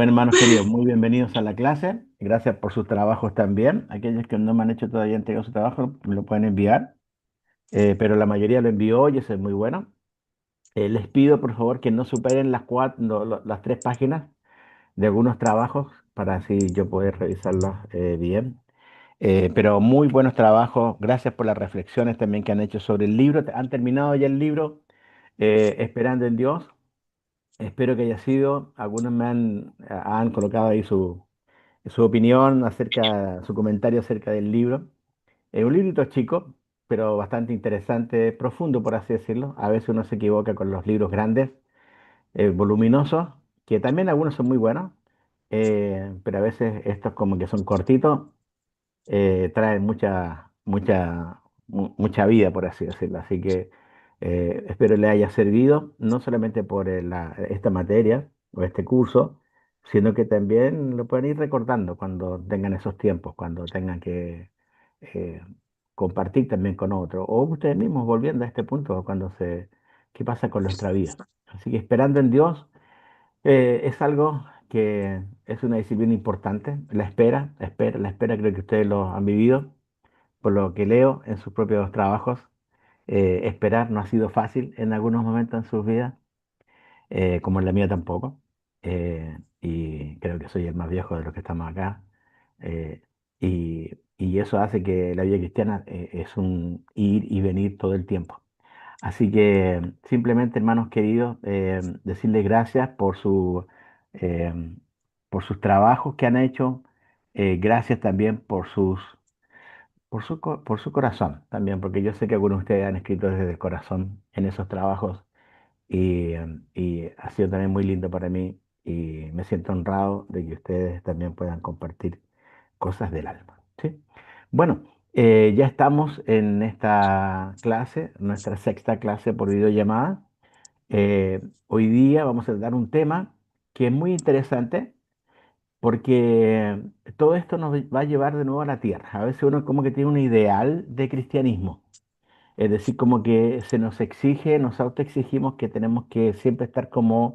Bueno, hermanos queridos, muy bienvenidos a la clase. Gracias por sus trabajos también. Aquellos que no me han hecho todavía entregar su trabajo, me lo pueden enviar, pero la mayoría lo envió y eso es muy bueno. Les pido, por favor, que no superen las las 3 páginas de algunos trabajos para así yo poder revisarlos bien. Pero muy buenos trabajos. Gracias por las reflexiones también que han hecho sobre el libro. Han terminado ya el libro Esperando en Dios. Espero que haya sido. Algunos han colocado ahí su opinión acerca, su comentario acerca del libro. Es un librito chico, pero bastante interesante, profundo, por así decirlo. A veces uno se equivoca con los libros grandes, voluminosos, que también algunos son muy buenos, pero a veces estos como que son cortitos traen mucha vida, por así decirlo. Así que espero le haya servido, no solamente por esta materia o este curso, sino que también lo pueden ir recordando cuando tengan esos tiempos, cuando tengan que eh, compartir también con otros, o ustedes mismos volviendo a este punto, ¿qué pasa con nuestra vida? Así que esperando en Dios es algo que es una disciplina importante, la espera creo que ustedes lo han vivido, por lo que leo en sus propios trabajos. Esperar no ha sido fácil en algunos momentos en sus vidas, como en la mía tampoco. Y creo que soy el más viejo de los que estamos acá. eh, y eso hace que la vida cristiana es un ir y venir todo el tiempo. Así que simplemente, hermanos queridos, decirles gracias eh, por sus trabajos que han hecho. Gracias también por su corazón también, porque yo sé que algunos de ustedes han escrito desde el corazón en esos trabajos y ha sido también muy lindo para mí y me siento honrado de que ustedes también puedan compartir cosas del alma. ¿Sí? Bueno, ya estamos en esta clase, nuestra sexta clase por videollamada. Hoy día vamos a dar un tema que es muy interesante porque todo esto nos va a llevar de nuevo a la tierra. A veces uno como que tiene un ideal de cristianismo, es decir, como que se nos exige, nos autoexigimos que tenemos que siempre estar como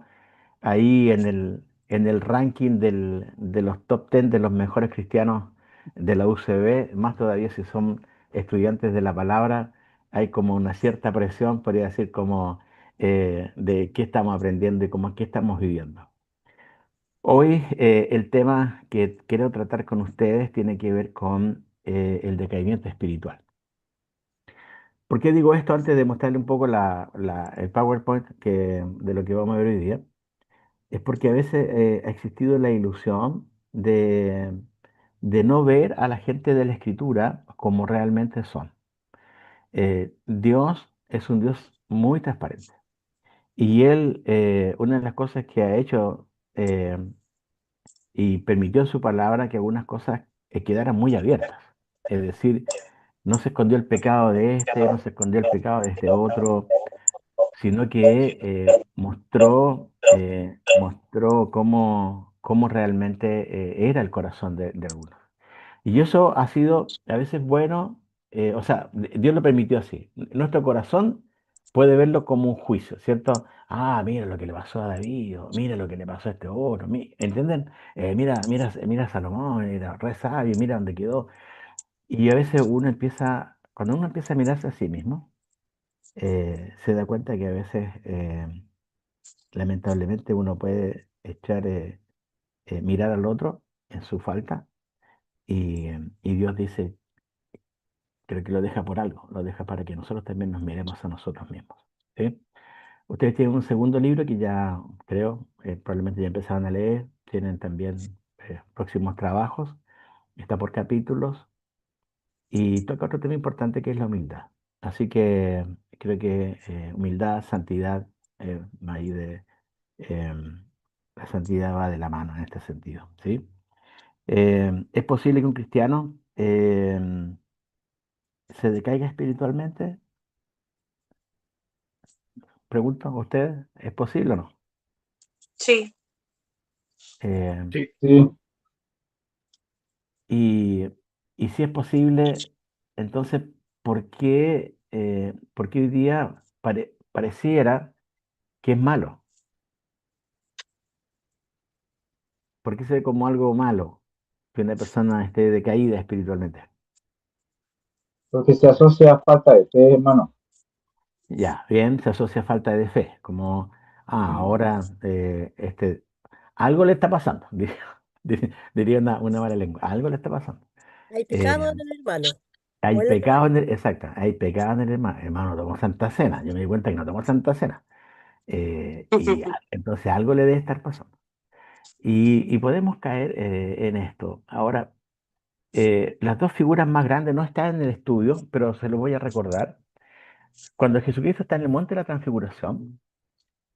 ahí en el ranking de los top 10 de los mejores cristianos de la UCB, más todavía si son estudiantes de la palabra, hay como una cierta presión, podría decir, como de qué estamos aprendiendo y cómo qué estamos viviendo. Hoy el tema que quiero tratar con ustedes tiene que ver con el decaimiento espiritual. ¿Por qué digo esto antes de mostrarle un poco el PowerPoint de lo que vamos a ver hoy día? Es porque a veces ha existido la ilusión de no ver a la gente de la Escritura como realmente son. Dios es un Dios muy transparente. Y Él, una de las cosas que ha hecho eh, y permitió en su palabra que algunas cosas quedaran muy abiertas. Es decir, no se escondió el pecado de este, no se escondió el pecado de este otro, sino que mostró cómo realmente era el corazón de algunos. Y eso ha sido a veces bueno, o sea, Dios lo permitió así. Nuestro corazón puede verlo como un juicio, ¿cierto? Ah, mira lo que le pasó a David, o mira lo que le pasó a este otro, ¿entienden? Mira a Salomón, era re sabio, mira dónde quedó. Y a veces cuando uno empieza a mirarse a sí mismo, se da cuenta que a veces, lamentablemente, uno puede mirar al otro en su falta y Dios dice, creo que lo deja por algo, lo deja para que nosotros también nos miremos a nosotros mismos. ¿Sí? Ustedes tienen un segundo libro que ya creo, probablemente ya empezaron a leer, tienen también próximos trabajos, está por capítulos y toca otro tema importante que es la humildad. Así que creo que humildad, santidad, ahí la santidad va de la mano en este sentido, ¿sí? ¿Es posible que un cristiano se decaiga espiritualmente? Pregunto a ustedes, ¿es posible o no? Sí, Eh, Sí, sí, y, y si es posible, entonces, por qué hoy día pareciera que es malo? ¿Por qué se ve como algo malo que una persona esté decaída espiritualmente? Porque se asocia a falta de fe, hermano. Ya, bien, se asocia a falta de fe, como, ahora algo le está pasando, diría una mala lengua, algo le está pasando. Hay pecado Eh, en el hermano. Hay O en la pecado hermana. exacto, hay pecado en el hermano. Hermano, no tomó Santa Cena. Yo me di cuenta que no tomó Santa Cena. Entonces algo le debe estar pasando. Y podemos caer en esto. Ahora, las dos figuras más grandes no están en el estudio, pero se los voy a recordar. Cuando Jesucristo está en el monte de la transfiguración,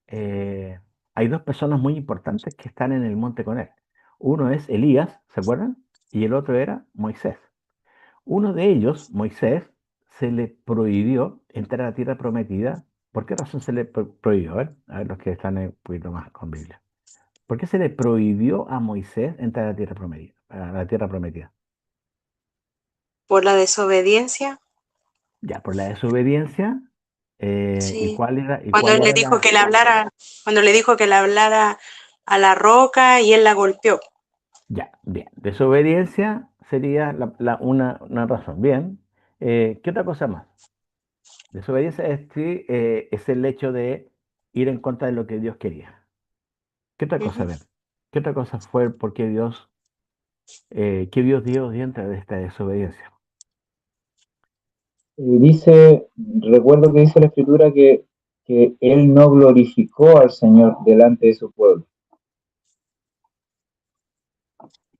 eh, hay dos personas muy importantes que están en el monte con él. Uno es Elías, ¿se acuerdan? Y el otro era Moisés. Uno de ellos, Moisés, se le prohibió entrar a la tierra prometida. ¿Por qué razón se le prohibió? A ver, los que están un poquito más con Biblia. ¿Por qué se le prohibió a Moisés entrar a la tierra prometida? A la tierra prometida. Por la desobediencia. Ya, por la desobediencia. ¿Y Sí. cuál era, y Cuando cuál él le era dijo la? que le hablara, cuando le dijo que le hablara a la roca y él la golpeó. Ya, bien. Desobediencia sería una razón. Bien. ¿Qué otra cosa más? Desobediencia sí, es el hecho de ir en contra de lo que Dios quería. ¿Qué otra cosa, Ujú. ven? ¿Qué otra cosa fue por qué Dios dio dentro de esta desobediencia? Dice, recuerdo que dice la escritura que él no glorificó al Señor delante de su pueblo.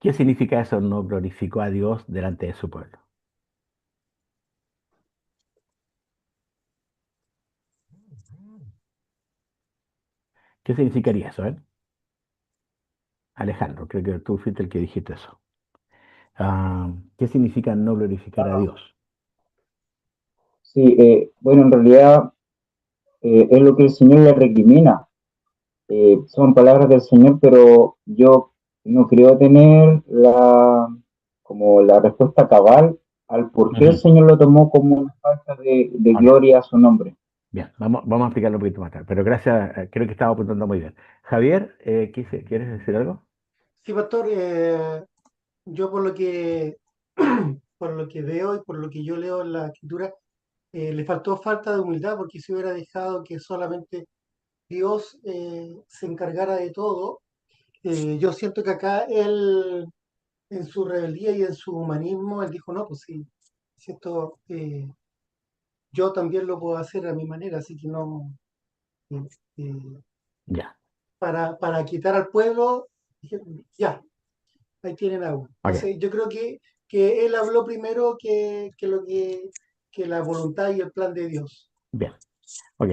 ¿Qué significa eso? No glorificó a Dios delante de su pueblo. ¿Qué significaría eso, Alejandro, creo que tú fuiste el que dijiste eso. ¿Qué significa no glorificar a Dios? Sí, bueno, en realidad es lo que el Señor le recrimina. Son palabras del Señor, pero yo no creo tener como la respuesta cabal al por qué el Ujú. Señor lo tomó como una falta de Ok, gloria a su nombre. bien, vamos a explicarlo un poquito más tarde, pero gracias, creo que estaba apuntando muy bien. Javier, ¿quieres decir algo? Sí, pastor, yo por lo que por lo que veo y por lo que yo leo en la escritura, le faltó falta de humildad porque si hubiera dejado que solamente Dios se encargara de todo, yo siento que acá él, en su rebeldía y en su humanismo, él dijo, no, pues sí, si esto yo también lo puedo hacer a mi manera, así que no, eh, eh, Ya, para quitar al pueblo, dije, ya, ahí tienen agua. ok, Entonces, yo creo que él habló primero que la voluntad y el plan de Dios. bien. Ok.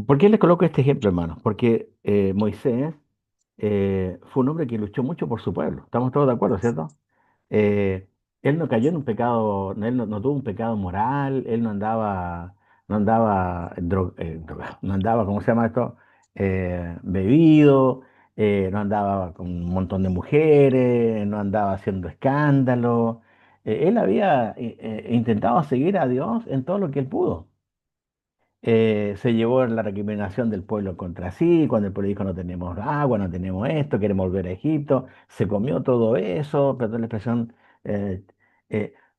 ¿Por qué les coloco este ejemplo, hermanos? Porque Moisés fue un hombre que luchó mucho por su pueblo. Estamos todos de acuerdo, ¿cierto? Eh, Él no cayó en un pecado, él no tuvo un pecado moral, él no andaba drogado, no andaba, ¿cómo se llama esto? Bebido, no andaba con un montón de mujeres, no andaba haciendo escándalo. Él había intentado seguir a Dios en todo lo que él pudo. Se llevó la recriminación del pueblo contra sí, cuando el pueblo dijo no tenemos agua, no tenemos esto, queremos volver a Egipto, se comió todo eso, perdón la expresión,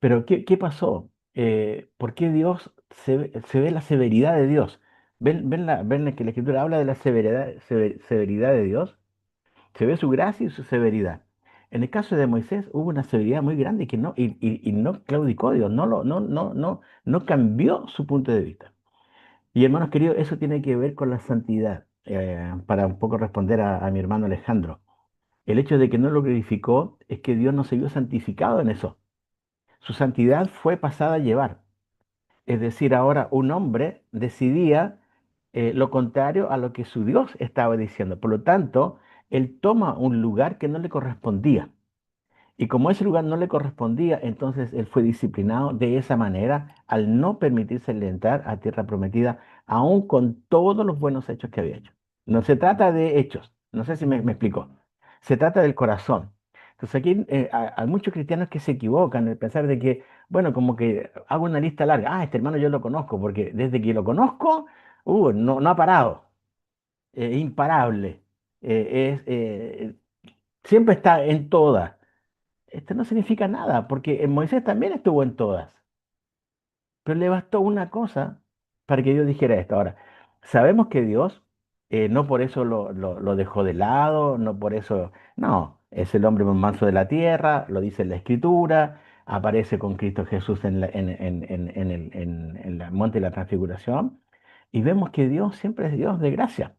pero ¿qué pasó? ¿Por qué Dios se ve la severidad de Dios? ¿Ven que la Escritura habla de la severidad de Dios? Se ve su gracia y su severidad. En el caso de Moisés hubo una severidad muy grande y no claudicó Dios, no cambió su punto de vista. Y hermanos queridos, eso tiene que ver con la santidad. Para un poco responder a mi hermano Alejandro. El hecho de que no lo glorificó es que Dios no se vio santificado en eso. Su santidad fue pasada a llevar. Es decir, ahora un hombre decidía lo contrario a lo que su Dios estaba diciendo. Por lo tanto, él toma un lugar que no le correspondía. Y como ese lugar no le correspondía, entonces él fue disciplinado de esa manera al no permitirse entrar a tierra prometida, aún con todos los buenos hechos que había hecho. No se trata de hechos, no sé si me explico. Se trata del corazón. Entonces aquí hay muchos cristianos que se equivocan en pensar de que, bueno, como que hago una lista larga. Este hermano yo lo conozco, porque desde que lo conozco, no ha parado, imparable. Es Siempre está en todas. Esto no significa nada, porque Moisés también estuvo en todas. Pero le bastó una cosa para que Dios dijera esto. Ahora, sabemos que Dios no por eso lo dejó de lado, no por eso, no, es el hombre más manso de la tierra, lo dice en la Escritura, aparece con Cristo Jesús en el monte de la transfiguración, y vemos que Dios siempre es Dios de gracia.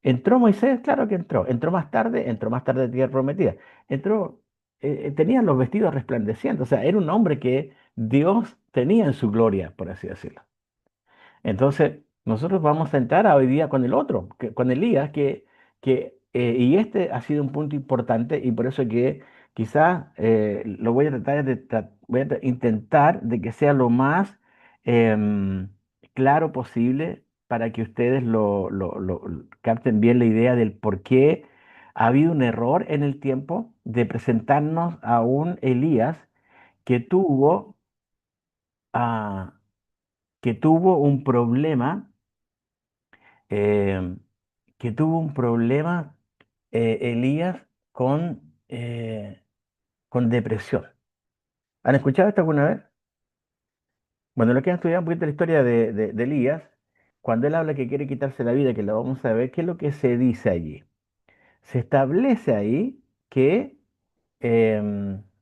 ¿Entró Moisés? Claro que entró. Entró más tarde a tierra prometida. Entró, tenía los vestidos resplandecientes, o sea, era un hombre que Dios tenía en su gloria, por así decirlo. Entonces, nosotros vamos a entrar hoy día con el otro, con Elías, y este ha sido un punto importante y por eso que quizás lo voy a tratar voy a intentar de que sea lo más em, claro posible para que ustedes capten bien la idea del por qué ha habido un error en el tiempo de presentarnos a un Elías que tuvo, ah, que tuvo un problema eh, que tuvo un problema Elías con, con depresión. ¿Han escuchado esto alguna vez? Bueno, lo que han estudiado un poquito la historia de Elías, cuando él habla que quiere quitarse la vida, que lo vamos a ver, ¿qué es lo que se dice allí? Se establece ahí que,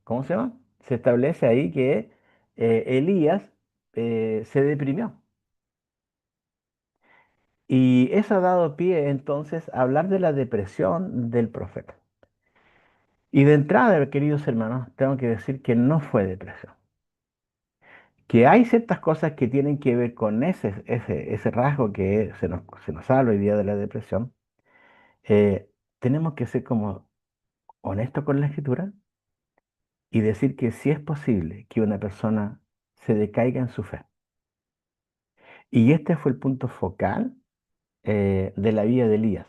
¿cómo se llama? Se establece ahí que Elías se deprimió. Y eso ha dado pie entonces a hablar de la depresión del profeta. Y de entrada, queridos hermanos, tengo que decir que no fue depresión. Que hay ciertas cosas que tienen que ver con ese rasgo que se nos habla hoy día de la depresión. eh, Tenemos que ser como honestos con la escritura y decir que sí es posible que una persona se decaiga en su fe. Y este fue el punto focal de la vida de Elías.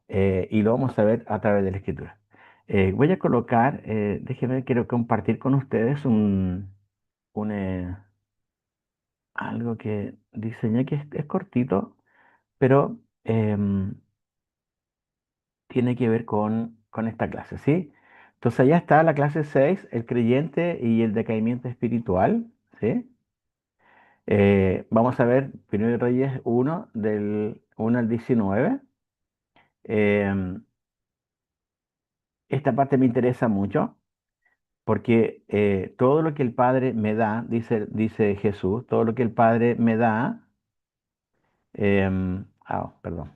Y lo vamos a ver a través de la escritura. Voy a colocar, déjenme, quiero compartir con ustedes un, algo que diseñé que es cortito, pero tiene que ver con esta clase, ¿sí? Entonces allá está la clase 6 el creyente y el decaimiento espiritual, ¿sí? Vamos a ver Primero de Reyes 1, del 1 al 19. Em, Esta parte me interesa mucho porque todo lo que el Padre me da, dice Jesús, todo lo que el Padre me da, perdón.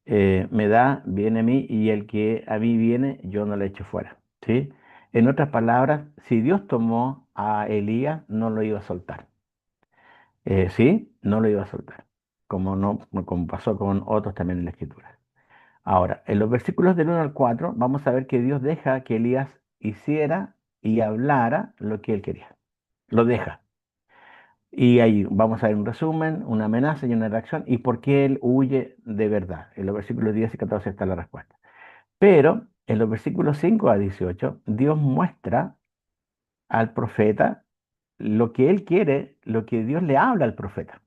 Me da, viene a mí, y el que a mí viene, yo no le echo fuera. ¿Sí? En otras palabras, si Dios tomó a Elías, no lo iba a soltar. ¿Sí? No lo iba a soltar. Como, no, como pasó con otros también en la Escritura. Ahora, en los versículos del 1 al 4, vamos a ver que Dios deja que Elías hiciera y hablara lo que él quería. Lo deja. Y ahí vamos a ver un resumen, una amenaza y una reacción, y por qué él huye de verdad. En los versículos 10 y 14 está la respuesta. Pero en los versículos 5 a 18, Dios muestra al profeta lo que él quiere, lo que Dios le habla al profeta.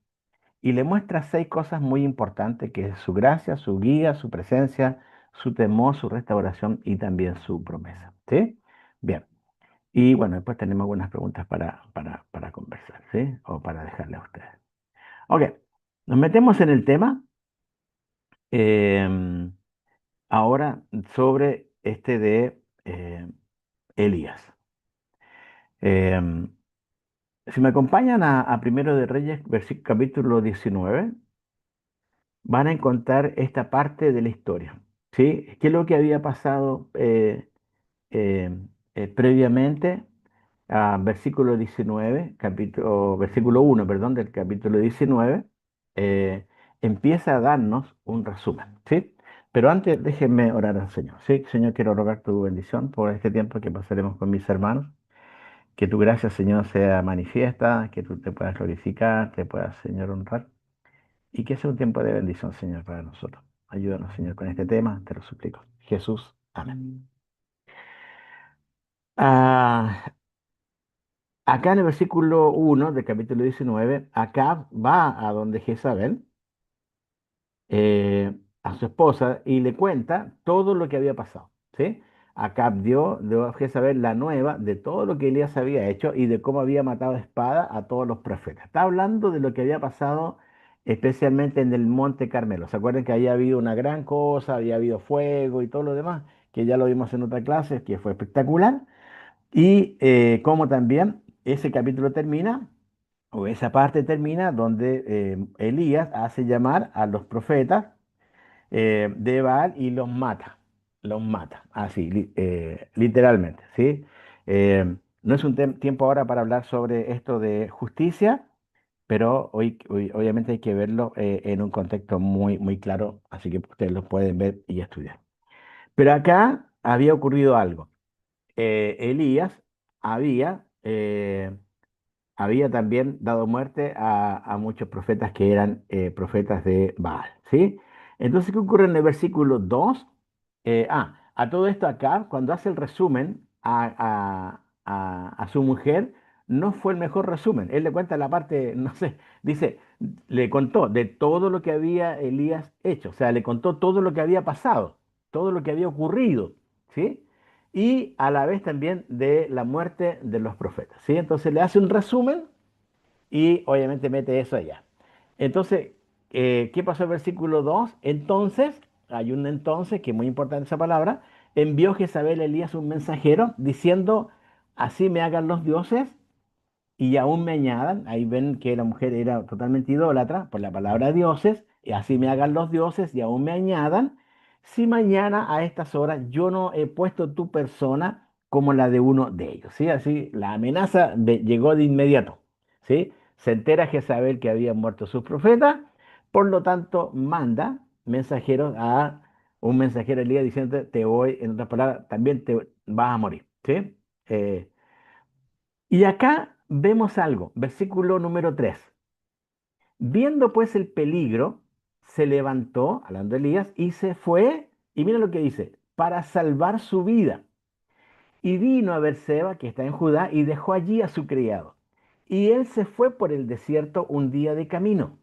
Y le muestra seis cosas muy importantes, que es su gracia, su guía, su presencia, su temor, su restauración y también su promesa. ¿Sí? Bien. Y bueno, después tenemos algunas preguntas para conversar, ¿sí? O para dejarle a ustedes. Ok, nos metemos en el tema. em, Ahora sobre este de Elías. Em, si me acompañan a Primero de Reyes, capítulo 19, van a encontrar esta parte de la historia. ¿Sí? ¿Qué es lo que había pasado previamente a versículo 19, versículo 1, perdón, del capítulo 19? eh, Empieza a darnos un resumen, ¿sí? Pero antes déjenme orar al Señor, ¿sí? Señor, quiero rogar tu bendición por este tiempo que pasaremos con mis hermanos. Que tu gracia, Señor, sea manifiesta, que tú te puedas glorificar, te puedas, Señor, honrar y que sea un tiempo de bendición, Señor, para nosotros. Ayúdanos, Señor, con este tema, te lo suplico. Jesús, amén. Ah, Acá en el versículo 1 del capítulo 19, Acab va a donde Jezabel, a su esposa, y le cuenta todo lo que había pasado. ¿sí? Acab dio a Jezabel la nueva de todo lo que Elías había hecho y de cómo había matado a espada a todos los profetas. Está hablando de lo que había pasado especialmente en el Monte Carmelo. ¿Se acuerdan que había habido una gran cosa, había habido fuego y todo lo demás? Que ya lo vimos en otra clase, que fue espectacular. Y cómo también ese capítulo termina, o esa parte termina, donde Elías hace llamar a los profetas de Baal y los mata, así, literalmente, ¿sí? No es un tiempo ahora para hablar sobre esto de justicia, pero hoy obviamente hay que verlo en un contexto muy, muy claro, así que ustedes lo pueden ver y estudiar. Pero acá había ocurrido algo. Elías había había también dado muerte a muchos profetas que eran profetas de Baal, ¿sí? Entonces, ¿qué ocurre en el versículo 2? A todo esto acá, cuando hace el resumen a su mujer, no fue el mejor resumen. Él le cuenta la parte, no sé, dice, le contó de todo lo que había Elías hecho, o sea, le contó todo lo que había pasado, todo lo que había ocurrido, ¿sí? Y a la vez también de la muerte de los profetas, ¿sí? Entonces le hace un resumen y obviamente mete eso allá. Entonces, ¿qué pasó en el versículo 2? Entonces, hay un entonces, que es muy importante esa palabra, envió Jezabel a Elías un mensajero diciendo, así me hagan los dioses y aún me añadan, ahí ven que la mujer era totalmente idólatra por la palabra dioses, y así me hagan los dioses y aún me añadan, si mañana a estas horas yo no he puesto tu persona como la de uno de ellos, ¿sí? Así la amenaza llegó de inmediato, ¿sí? Se entera Jezabel que habían muerto sus profetas, por lo tanto manda mensajeros a un mensajero Elías diciendo, te voy, en otras palabras, también te vas a morir, ¿sí? Eh, y acá vemos algo, versículo número 3. Viendo pues el peligro, se levantó, hablando Elías, y se fue, y mira lo que dice, para salvar su vida. Y vino a Berseba, que está en Judá, y dejó allí a su criado. Y él se fue por el desierto un día de camino.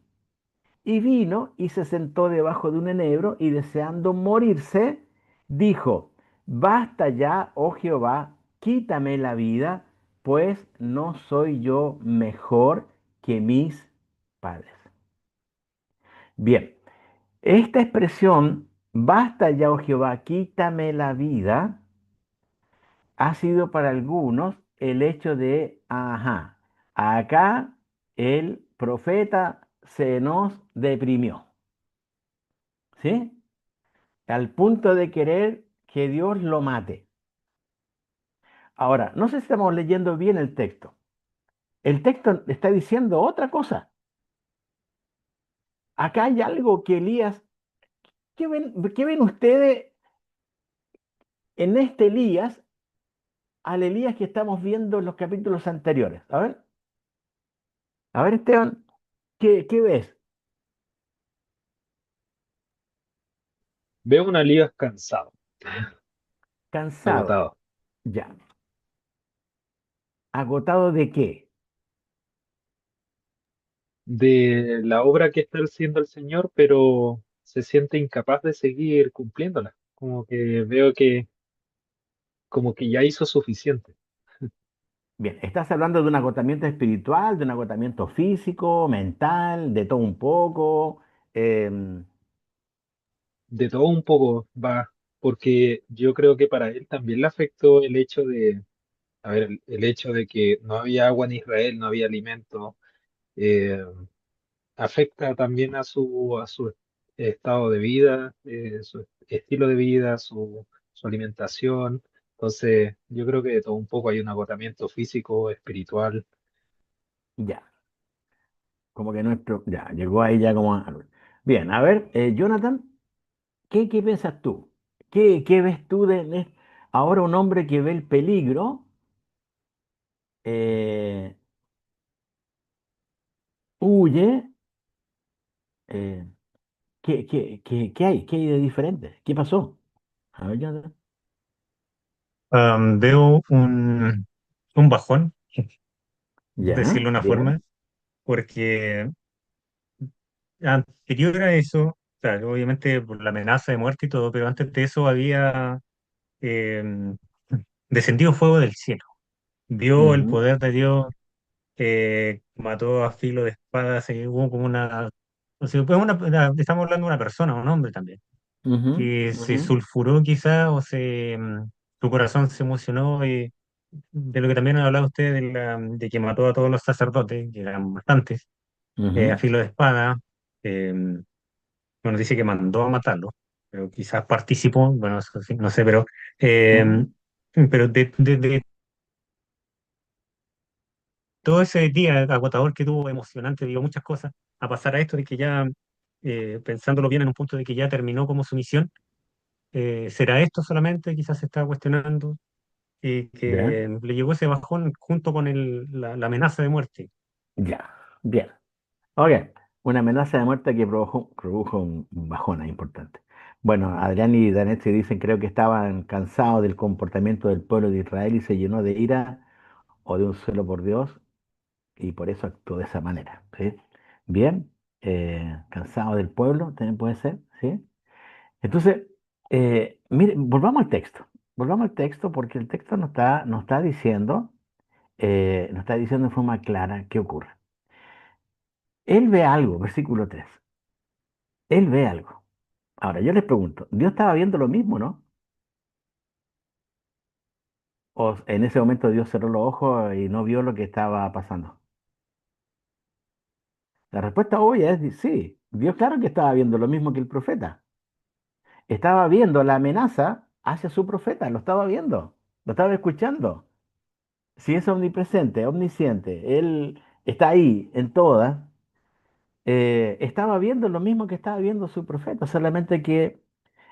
Y vino y se sentó debajo de un enebro y deseando morirse, dijo, basta ya, oh Jehová, quítame la vida, pues no soy yo mejor que mis padres. Bien, esta expresión, basta ya, oh Jehová, quítame la vida, ha sido para algunos el hecho de, ajá, acá el profeta se nos deprimió, ¿sí? Al punto de querer que Dios lo mate. Ahora, no sé si estamos leyendo bien el texto. El texto está diciendo otra cosa. Acá hay algo que Elías, qué ven ustedes en este Elías al Elías que estamos viendo en los capítulos anteriores? A ver, Esteban, qué ves? Veo una liga cansado, Cansado, agotado, ya. ¿Agotado de qué? de la obra que está haciendo el Señor, pero se siente incapaz de seguir cumpliéndola. Como que veo que como que ya hizo suficiente. Bien, ¿estás hablando de un agotamiento espiritual, de un agotamiento físico, mental, de todo un poco? Em, De todo un poco va, porque yo creo que para él también le afectó el hecho de, a ver, el hecho de que no había agua en Israel, no había alimento, eh, afecta también a su estado de vida, su estilo de vida, su alimentación. Entonces, yo creo que de todo un poco hay un agotamiento físico, espiritual. ya. Como que nuestro, ya, llegó ahí ya como Bien, a ver, Jonathan, qué piensas tú? ¿Qué ves tú ahora un hombre que ve el peligro, eh, huye, eh, qué hay? ¿Qué hay de diferente? ¿Qué pasó? A ver, Jonathan. Veo un bajón, Ya, decirlo de una forma, bien, porque anterior a eso, claro, obviamente por la amenaza de muerte y todo, pero antes de eso había eh, descendió fuego del cielo, vio el Ujú, poder de Dios, mató a filo de espada, hubo como una, o sea, pues estamos hablando de una persona, un hombre también, ujú, que ujú, se sulfuró quizá su corazón se emocionó, de lo que también han hablado ustedes de que mató a todos los sacerdotes, que eran bastantes, a ujú, filo de espada. eh, bueno, dice que mandó a matarlo, pero quizás participó, bueno, eso sí, no sé, eh, ujú. pero de todo ese día agotador que tuvo, emocionante, digo, muchas cosas, a pasar a esto de que ya, pensándolo bien en un punto de que ya terminó como su misión, ¿será esto solamente? Quizás se estaba cuestionando, y Ya, que le llegó ese bajón junto con la amenaza de muerte. ya, bien. Ok, una amenaza de muerte que produjo un bajón ahí importante. Bueno, Adrián y Danetzi dicen, creo que estaban cansados del comportamiento del pueblo de Israel y se llenó de ira o de un celo por Dios y por eso actuó de esa manera. ¿Sí? Bien, cansado del pueblo, también puede ser, ¿sí? Entonces, mire, volvamos al texto porque el texto nos está diciendo en forma clara qué ocurre. Él ve algo, versículo 3. Él ve algo. Ahora, yo les pregunto, ¿Dios estaba viendo lo mismo, no? ¿O en ese momento Dios cerró los ojos y no vio lo que estaba pasando? La respuesta obvia es sí. Dios claro que estaba viendo lo mismo que el profeta. Estaba viendo la amenaza hacia su profeta, lo estaba viendo, lo estaba escuchando. Si es omnipresente, omnisciente, Él está ahí en todas, estaba viendo lo mismo que estaba viendo su profeta, solamente que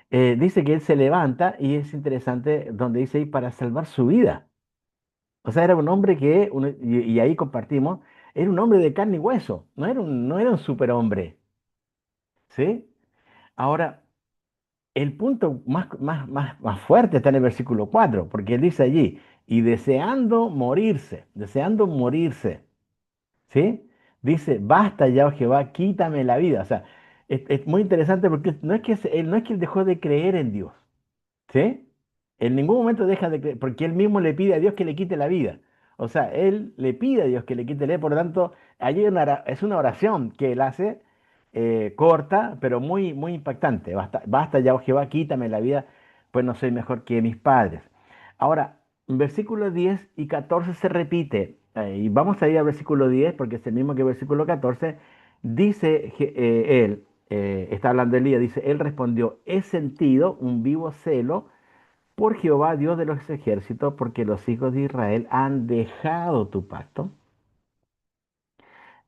dice que Él se levanta y es interesante donde dice ahí para salvar su vida. O sea, era un hombre y ahí compartimos, era un hombre de carne y hueso, no era un superhombre, ¿sí? Ahora, el punto más fuerte está en el versículo 4 porque él dice allí, y deseando morirse, ¿sí? Dice, basta ya, oh Jehová, quítame la vida. O sea, es muy interesante porque él no es que él dejó de creer en Dios. ¿Sí? En ningún momento deja de creer, porque él mismo le pide a Dios que le quite la vida. O sea, él le pide a Dios que le quite la vida, por lo tanto, allí es una oración que él hace, corta, pero muy, muy impactante. Basta, basta ya, oh Jehová, quítame la vida, pues no soy mejor que mis padres. Ahora, en versículos 10 y 14 se repite, y vamos a ir al versículo 10 porque es el mismo que el versículo 14. Dice él, está hablando Elías, dice, él respondió, he sentido un vivo celo por Jehová, Dios de los ejércitos, porque los hijos de Israel han dejado tu pacto,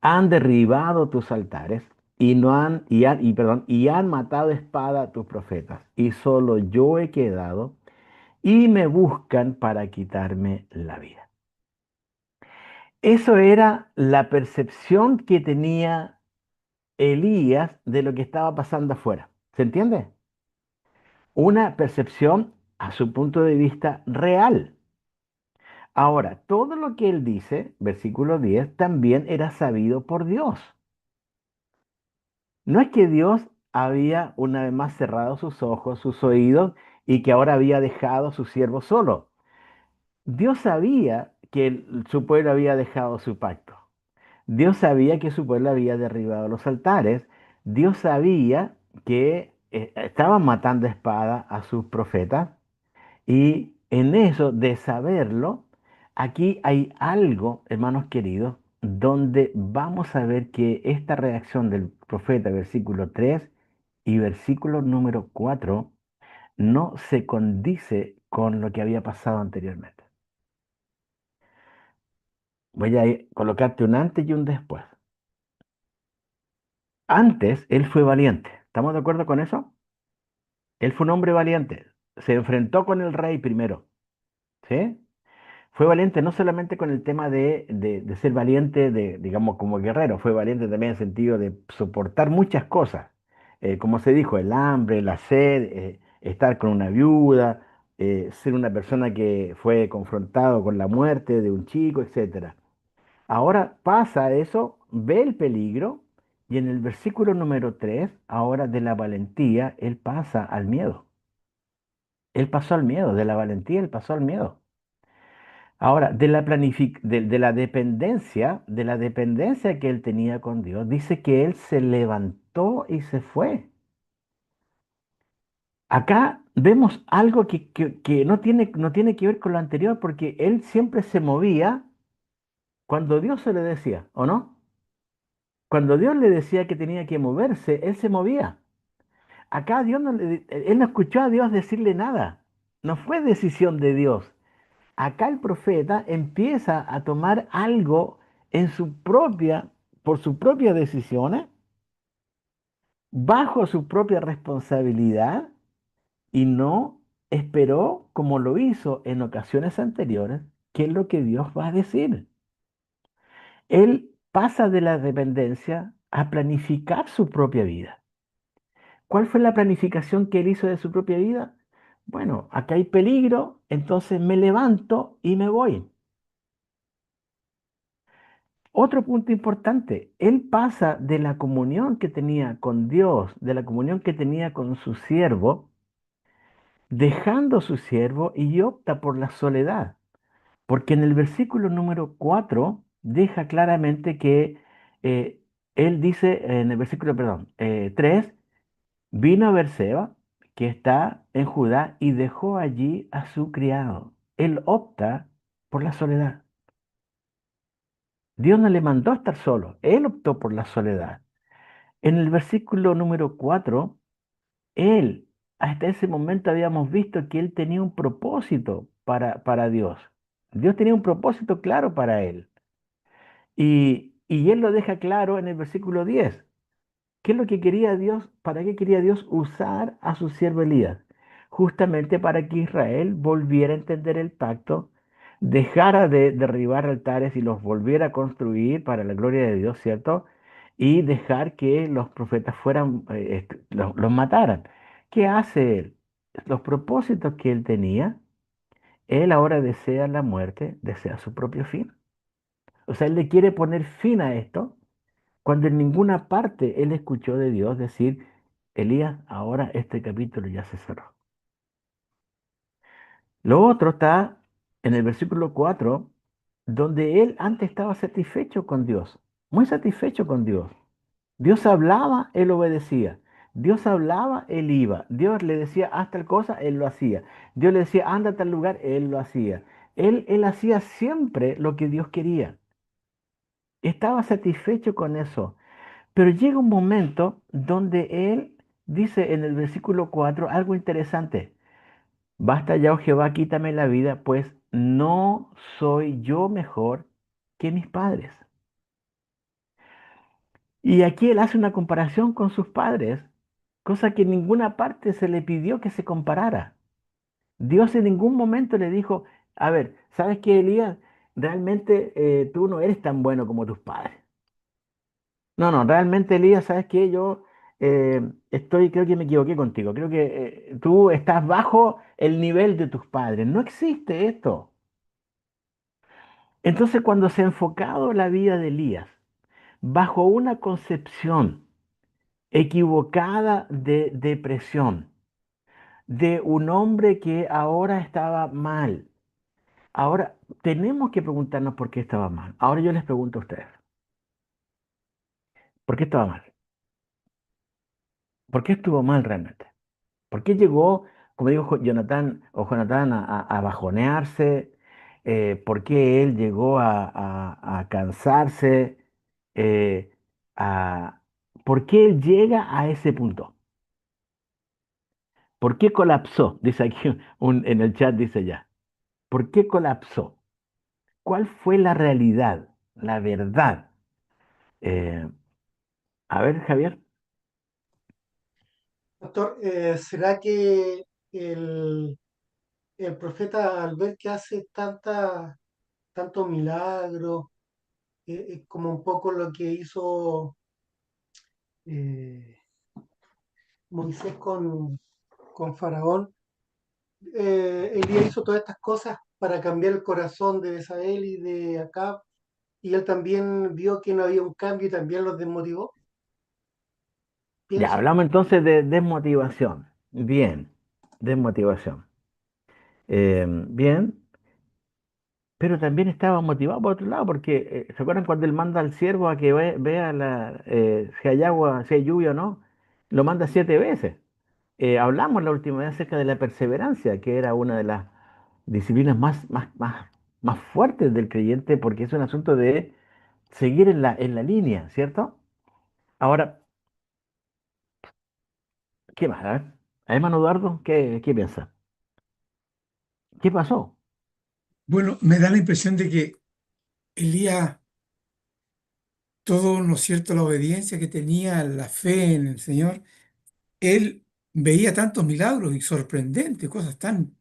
han derribado tus altares y han matado a espada a tus profetas, y solo yo he quedado, y me buscan para quitarme la vida. Eso era la percepción que tenía Elías de lo que estaba pasando afuera. ¿Se entiende? Una percepción a su punto de vista real. Ahora, todo lo que él dice, versículo 10, también era sabido por Dios. No es que Dios había una vez más cerrado sus ojos, sus oídos, y que ahora había dejado a su siervo solo. Dios sabía que su pueblo había dejado su pacto. Dios sabía que su pueblo había derribado los altares. Dios sabía que estaban matando a espada a sus profetas. Y en eso de saberlo, aquí hay algo, hermanos queridos, donde vamos a ver que esta reacción del profeta, versículo 3 y versículo número 4 no se condice con lo que había pasado anteriormente. Voy a colocarte un antes y un después. Antes, él fue valiente. ¿Estamos de acuerdo con eso? Él fue un hombre valiente. Se enfrentó con el rey primero. ¿Sí? Fue valiente no solamente con el tema de ser valiente, digamos, como guerrero, fue valiente también en el sentido de soportar muchas cosas. Como se dijo, el hambre, la sed, estar con una viuda, ser una persona que fue confrontado con la muerte de un chico, etcétera. Ahora pasa eso, ve el peligro, y en el versículo número 3 ahora de la valentía, él pasa al miedo. Él pasó al miedo, de la valentía, él pasó al miedo. Ahora, de la dependencia que él tenía con Dios, dice que él se levantó y se fue. Acá vemos algo que no tiene que ver con lo anterior, porque él siempre se movía cuando Dios se le decía, ¿o no? Cuando Dios le decía que tenía que moverse, él se movía. Acá Dios él no escuchó a Dios decirle nada. No fue decisión de Dios. Acá el profeta empieza a tomar algo en su propia, por sus propias decisiones, bajo su propia responsabilidad, y no esperó, como lo hizo en ocasiones anteriores, qué es lo que Dios va a decir. Él pasa de la dependencia a planificar su propia vida. ¿Cuál fue la planificación que él hizo de su propia vida? Bueno, acá hay peligro, entonces me levanto y me voy. Otro punto importante, él pasa de la comunión que tenía con Dios, de la comunión que tenía con su siervo, dejando su siervo y opta por la soledad. Porque en el versículo número 4 deja claramente que eh, él dice, en el versículo, perdón, 3, vino a Beerseba, que está en Judá, y dejó allí a su criado. Él opta por la soledad. Dios no le mandó a estar solo, él optó por la soledad. En el versículo número 4, él, hasta ese momento habíamos visto que él tenía un propósito para Dios. Dios tenía un propósito claro para él. Y él lo deja claro en el versículo 10. ¿Qué es lo que quería Dios? ¿Para qué quería Dios usar a su siervo Elías? Justamente para que Israel volviera a entender el pacto, dejara de derribar altares y los volviera a construir para la gloria de Dios, ¿cierto? Y dejar que los profetas fueran, los mataran. ¿Qué hace él? Los propósitos que él tenía, él ahora desea la muerte, desea su propio fin. O sea, él le quiere poner fin a esto cuando en ninguna parte él escuchó de Dios decir, Elías, ahora este capítulo ya se cerró. Lo otro está en el versículo 4, donde él antes estaba satisfecho con Dios, muy satisfecho con Dios. Dios hablaba, él obedecía. Dios hablaba, él iba. Dios le decía, haz tal cosa, él lo hacía. Dios le decía, anda a tal lugar, él lo hacía. Él hacía siempre lo que Dios quería. Estaba satisfecho con eso. Pero llega un momento donde él dice en el versículo 4 algo interesante. Basta ya, oh Jehová, quítame la vida, pues no soy yo mejor que mis padres. Y aquí él hace una comparación con sus padres, cosa que en ninguna parte se le pidió que se comparara. Dios en ningún momento le dijo, a ver, ¿sabes qué, Elías? Realmente tú no eres tan bueno como tus padres. No, no, realmente Elías, ¿sabes qué? Yo creo que me equivoqué contigo. Creo que tú estás bajo el nivel de tus padres. No existe esto. Entonces, cuando se ha enfocado la vida de Elías bajo una concepción equivocada de depresión, de un hombre que ahora estaba mal, ahora tenemos que preguntarnos por qué estaba mal. Ahora yo les pregunto a ustedes, ¿por qué estaba mal? ¿Por qué estuvo mal realmente? ¿Por qué llegó, como dijo Jonathan o Jonathan, a bajonearse? ¿Por qué él llegó a cansarse? Eh, a- ¿Por qué él llega a ese punto? ¿Por qué colapsó? Dice aquí en el chat, dice ya. ¿Por qué colapsó? ¿Cuál fue la realidad, la verdad? Eh, a ver, Javier. Pastor, ¿será que el, el profeta al ver que hace tantos milagros, es como un poco lo que hizo eh, Moisés con Faraón? Elías hizo todas estas cosas para cambiar el corazón de Besael y de Acab, y él también vio que no había un cambio y también los desmotivó, Ya pienso. hablamos entonces de desmotivación. Bien, desmotivación. Bien, pero también estaba motivado por otro lado, porque ¿se acuerdan cuando él manda al siervo a que vea si hay agua, si hay lluvia o no? Lo manda 7 veces. Hablamos la última vez acerca de la perseverancia, que era una de las disciplinas más fuertes del creyente, porque es un asunto de seguir en la línea, ¿cierto? Ahora, ¿qué más? A ver, hermano Eduardo, ¿qué piensa? ¿Qué pasó? Bueno, me da la impresión de que Elías, todo, ¿no es cierto?, la obediencia que tenía, la fe en el Señor, él veía tantos milagros y sorprendentes, cosas tan,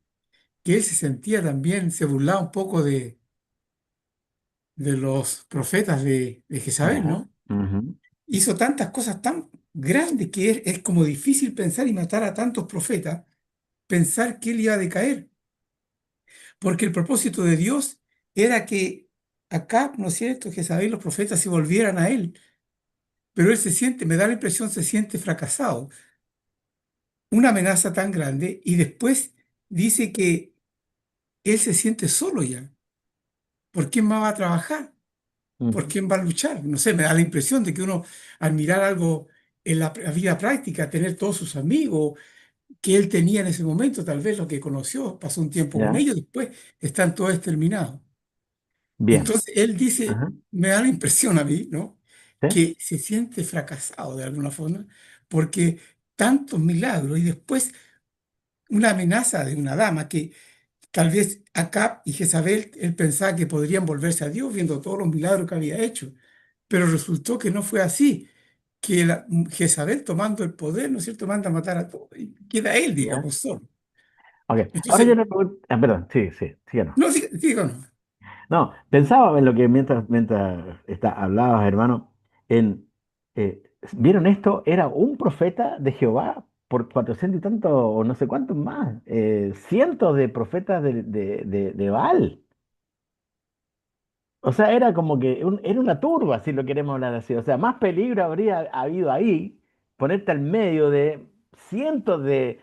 que él se sentía también, se burlaba un poco de los profetas de Jezabel, Ya. ¿no? Ujú. Hizo tantas cosas tan grandes que es como difícil pensar y matar a tantos profetas, pensar que él iba a decaer, porque el propósito de Dios era que acá, ¿no es cierto?, Jezabel, los profetas se volvieran a él, pero él se siente, me da la impresión, se siente fracasado, una amenaza tan grande, y después dice que él se siente solo ya. ¿Por quién más va a trabajar? ¿Por Ujú. quién va a luchar? No sé, me da la impresión de que uno, al mirar algo en la vida práctica, tener todos sus amigos que él tenía en ese momento, tal vez lo que conoció, pasó un tiempo con Ya. ellos, después están todos exterminados. Bien. Entonces él dice, Ajá. me da la impresión a mí, ¿no?, ¿Sí? que se siente fracasado de alguna forma, porque tantos milagros y después una amenaza de una dama que tal vez Acab y Jezabel, él pensaba que podrían volverse a Dios viendo todos los milagros que había hecho, pero resultó que no fue así, que Jezabel tomando el poder, ¿no es cierto?, manda a matar a todos y queda él, Ya. digamos, solo. Ok. Ahora yo Entonces, le pregunto, perdón, sí, sí, sí o no. no, digo, no. No, pensaba en lo que mientras hablabas, hermano, en, ¿vieron esto? Era un profeta de Jehová por 400 y tanto, o no sé cuántos más, cientos de profetas de Baal. O sea, era como que era una turba, si lo queremos hablar así. O sea, más peligro habría habido ahí ponerte al medio de cientos de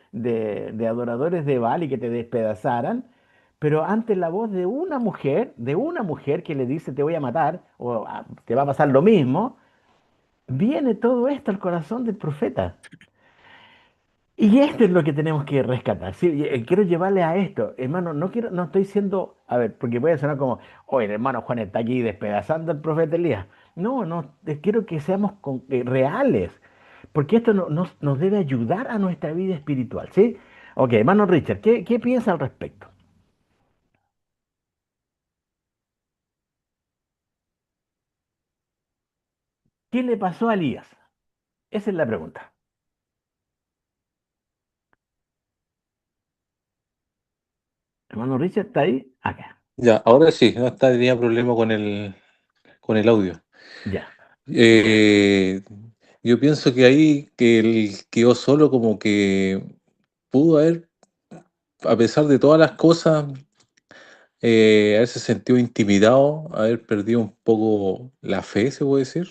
adoradores de Baal y que te despedazaran, pero ante la voz de una mujer que le dice te voy a matar o te va a pasar lo mismo, viene todo esto al corazón del profeta. Y esto es lo que tenemos que rescatar. Sí, quiero llevarle a esto, hermano. No estoy siendo, a ver, porque puede sonar como, oye, el hermano Juan está aquí despedazando al profeta Elías. No, no, quiero que seamos reales, porque esto nos debe ayudar a nuestra vida espiritual, ¿sí? Ok, hermano Richard, ¿qué piensa al respecto? ¿Qué le pasó a Elías? Esa es la pregunta. Hermano Richard, ¿está ahí? Acá. Ya, ahora sí, no está, tenía problema con el audio. Ya, Eh, yo pienso que ahí que él quedó solo, como que pudo haber, a pesar de todas las cosas, haberse sentido intimidado, haber perdido un poco la fe, se puede decir,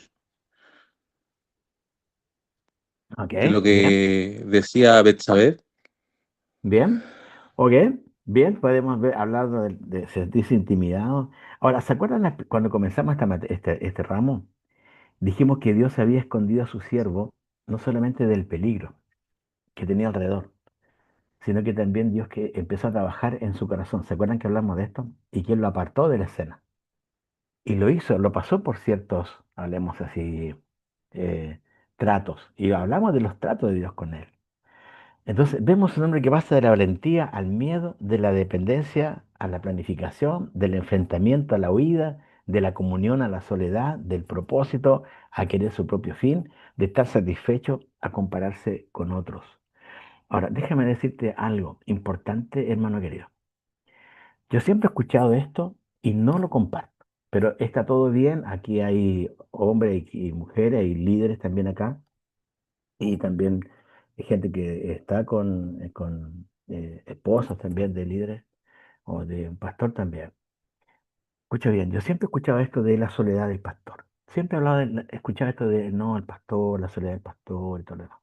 ok, de lo bien. que decía Betsabé. Bien, ok, bien, podemos hablar de sentirse intimidados. Ahora, ¿se acuerdan cuando comenzamos este ramo? Dijimos que Dios había escondido a su siervo no solamente del peligro que tenía alrededor, sino que también Dios que empezó a trabajar en su corazón. ¿Se acuerdan que hablamos de esto? Y que Él lo apartó de la escena. Y lo hizo, lo pasó por ciertos, hablemos así, eh, tratos. Y hablamos de los tratos de Dios con Él. Entonces, vemos un hombre que pasa de la valentía al miedo, de la dependencia a la planificación, del enfrentamiento a la huida, de la comunión a la soledad, del propósito a querer su propio fin, de estar satisfecho a compararse con otros. Ahora, déjame decirte algo importante, hermano querido. Yo siempre he escuchado esto y no lo comparto, pero está todo bien. Aquí hay hombres y mujeres, hay líderes también acá y también hay gente que está con esposas también de líderes o de un pastor también. Escucha bien, yo siempre he escuchado esto de la soledad del pastor. Siempre he hablado escuchado esto de no, el pastor, la soledad del pastor y todo lo demás.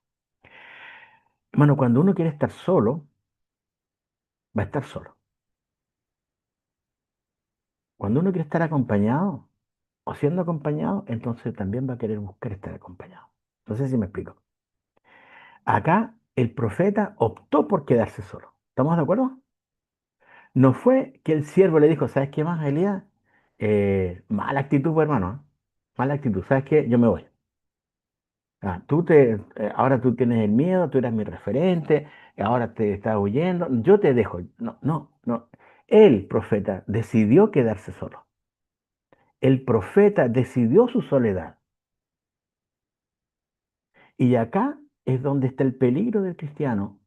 Bueno, cuando uno quiere estar solo, va a estar solo. Cuando uno quiere estar acompañado o siendo acompañado, entonces también va a querer buscar estar acompañado. No sé si me explico. Acá el profeta optó por quedarse solo. ¿Estamos de acuerdo? No fue que el siervo le dijo, ¿sabes qué más, Elías? Mala actitud, pues, hermano. Mala actitud. ¿Sabes qué? Yo me voy. Ahora tú tienes el miedo, tú eras mi referente, ahora te estás huyendo, yo te dejo. No, no, no. El profeta decidió quedarse solo. El profeta decidió su soledad. Y acá es donde está el peligro del cristiano,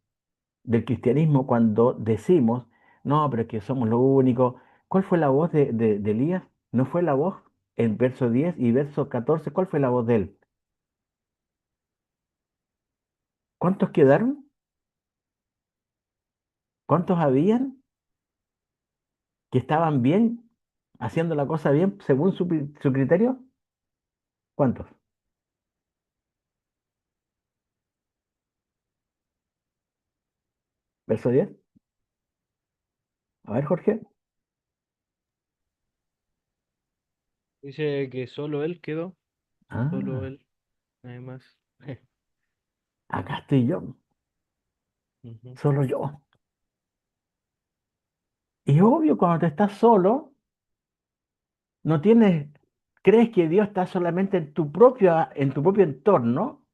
del cristianismo, cuando decimos, no, pero es que somos lo único. ¿Cuál fue la voz de Elías? ¿No fue la voz en verso 10 y verso 14? ¿Cuál fue la voz de él? ¿Cuántos quedaron? ¿Cuántos habían que estaban bien, haciendo la cosa bien según su criterio? ¿Cuántos? Verso 10. A ver, Jorge. Dice que solo él quedó, solo Ah, él, nada más. acá estoy yo, Ujú. solo yo. Y obvio, cuando te estás solo, no tienes, crees que Dios está solamente en tu propio entorno.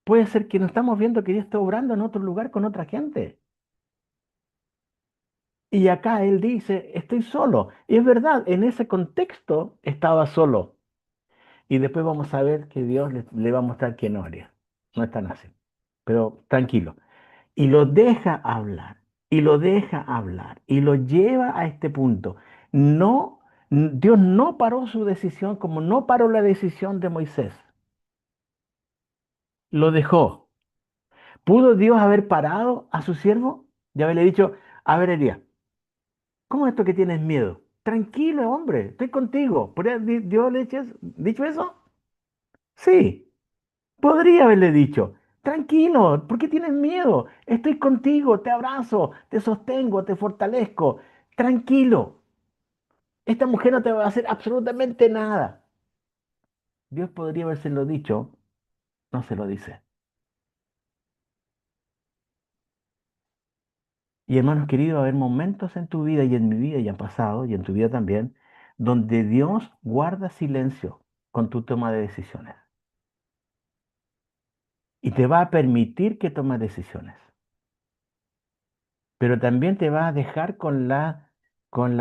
Puede ser que no estamos viendo que Dios está obrando en otro lugar con otra gente. Y acá Él dice, estoy solo. Y es verdad, en ese contexto estaba solo. Y después vamos a ver que Dios le va a mostrar que no haría. No es tan así. Pero tranquilo. Y lo deja hablar. Y lo deja hablar. Y lo lleva a este punto. No, Dios no paró su decisión como no paró la decisión de Moisés. Lo dejó. ¿Pudo Dios haber parado a su siervo? Ya haberle dicho, a ver, Elías, ¿cómo es esto que tienes miedo? Tranquilo, hombre, estoy contigo. ¿Podría Dios le dicho eso? Sí. Podría haberle dicho, tranquilo, ¿por qué tienes miedo? Estoy contigo, te abrazo, te sostengo, te fortalezco. Tranquilo, esta mujer no te va a hacer absolutamente nada. Dios podría habérselo dicho, no se lo dice. Y hermanos queridos, va a haber momentos en tu vida y en mi vida y han pasado y en tu vida también, donde Dios guarda silencio con tu toma de decisiones y te va a permitir que tomes decisiones. Pero también te va a dejar con la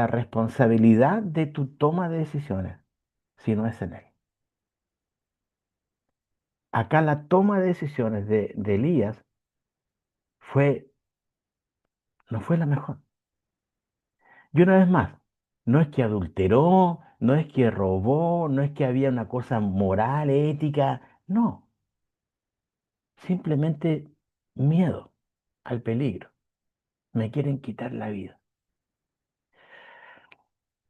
responsabilidad de tu toma de decisiones, si no es en él. Acá la toma de decisiones de Elías fue, no fue la mejor. Y una vez más, no es que adulteró, no es que robó, no es que había una cosa moral, ética, no, simplemente miedo al peligro. Me quieren quitar la vida.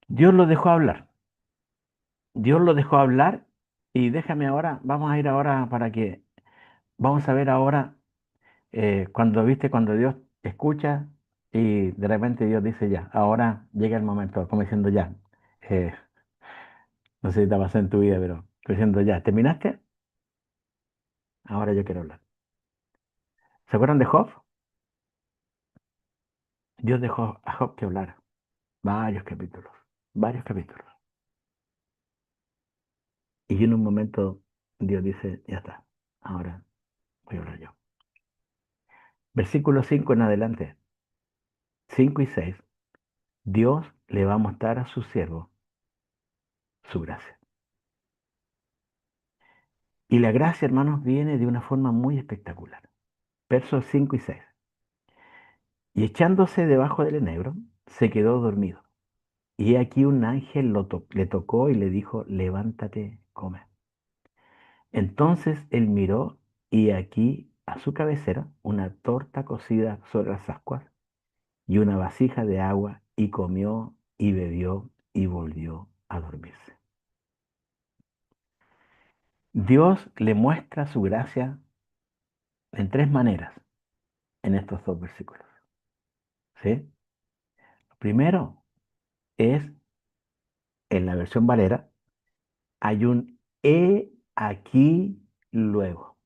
Dios lo dejó hablar. Dios lo dejó hablar y déjame ahora, vamos a ir ahora para que, vamos a ver ahora cuando Dios escucha y de repente Dios dice ya, ahora llega el momento, como diciendo ya, eh, no sé si te pasó en tu vida, pero estoy diciendo ya, ¿terminaste? Ahora yo quiero hablar. ¿Se acuerdan de Job? Dios dejó a Job que hablara varios capítulos, varios capítulos. Y en un momento Dios dice, ya está, ahora voy a hablar yo. Versículo 5 en adelante, 5 y 6. Dios le va a mostrar a su siervo su gracia. Y la gracia, hermanos, viene de una forma muy espectacular. Versos 5 y 6. Y echándose debajo del enebro, se quedó dormido. Y he aquí un ángel le tocó y le dijo, levántate, come. Entonces él miró y aquí a su cabecera una torta cocida sobre las ascuas y una vasija de agua y comió y bebió y volvió a dormirse. Dios le muestra su gracia en tres maneras en estos dos versículos. ¿Sí? Primero es en la versión Valera, hay un he aquí luego.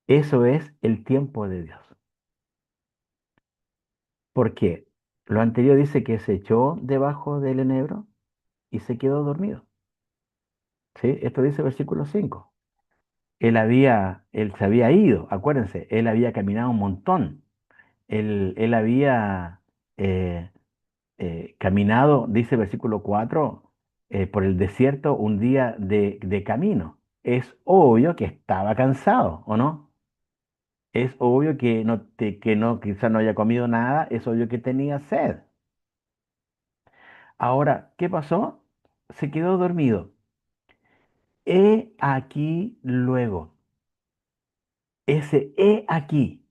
Eso es el tiempo de Dios. ¿Por qué? Lo anterior dice que se echó debajo del enebro y se quedó dormido. ¿Sí? Esto dice versículo 5. Él se había ido, acuérdense, él había caminado un montón. Él había eh, caminado, dice versículo 4, por el desierto un día de camino. Es obvio que estaba cansado, ¿o no? Es obvio que no, quizás no haya comido nada, es obvio que tenía sed. Ahora, ¿qué pasó? Se quedó dormido. He aquí luego. Ese he aquí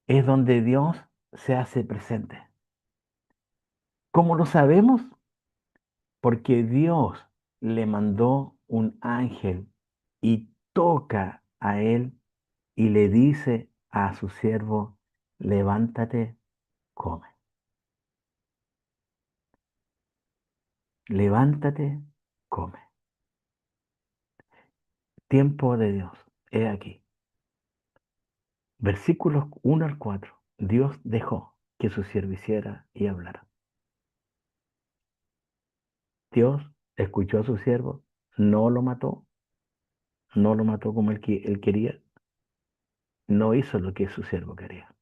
es donde Dios se hace presente. ¿Cómo lo sabemos? Porque Dios le mandó un ángel y toca a él y le dice a su siervo, levántate, come. Levántate, come. Tiempo de Dios. He aquí. Versículos 1 al 4. Dios dejó que su siervo hiciera y hablara. Dios escuchó a su siervo, no lo mató, no lo mató como él quería, no hizo lo que su siervo quería.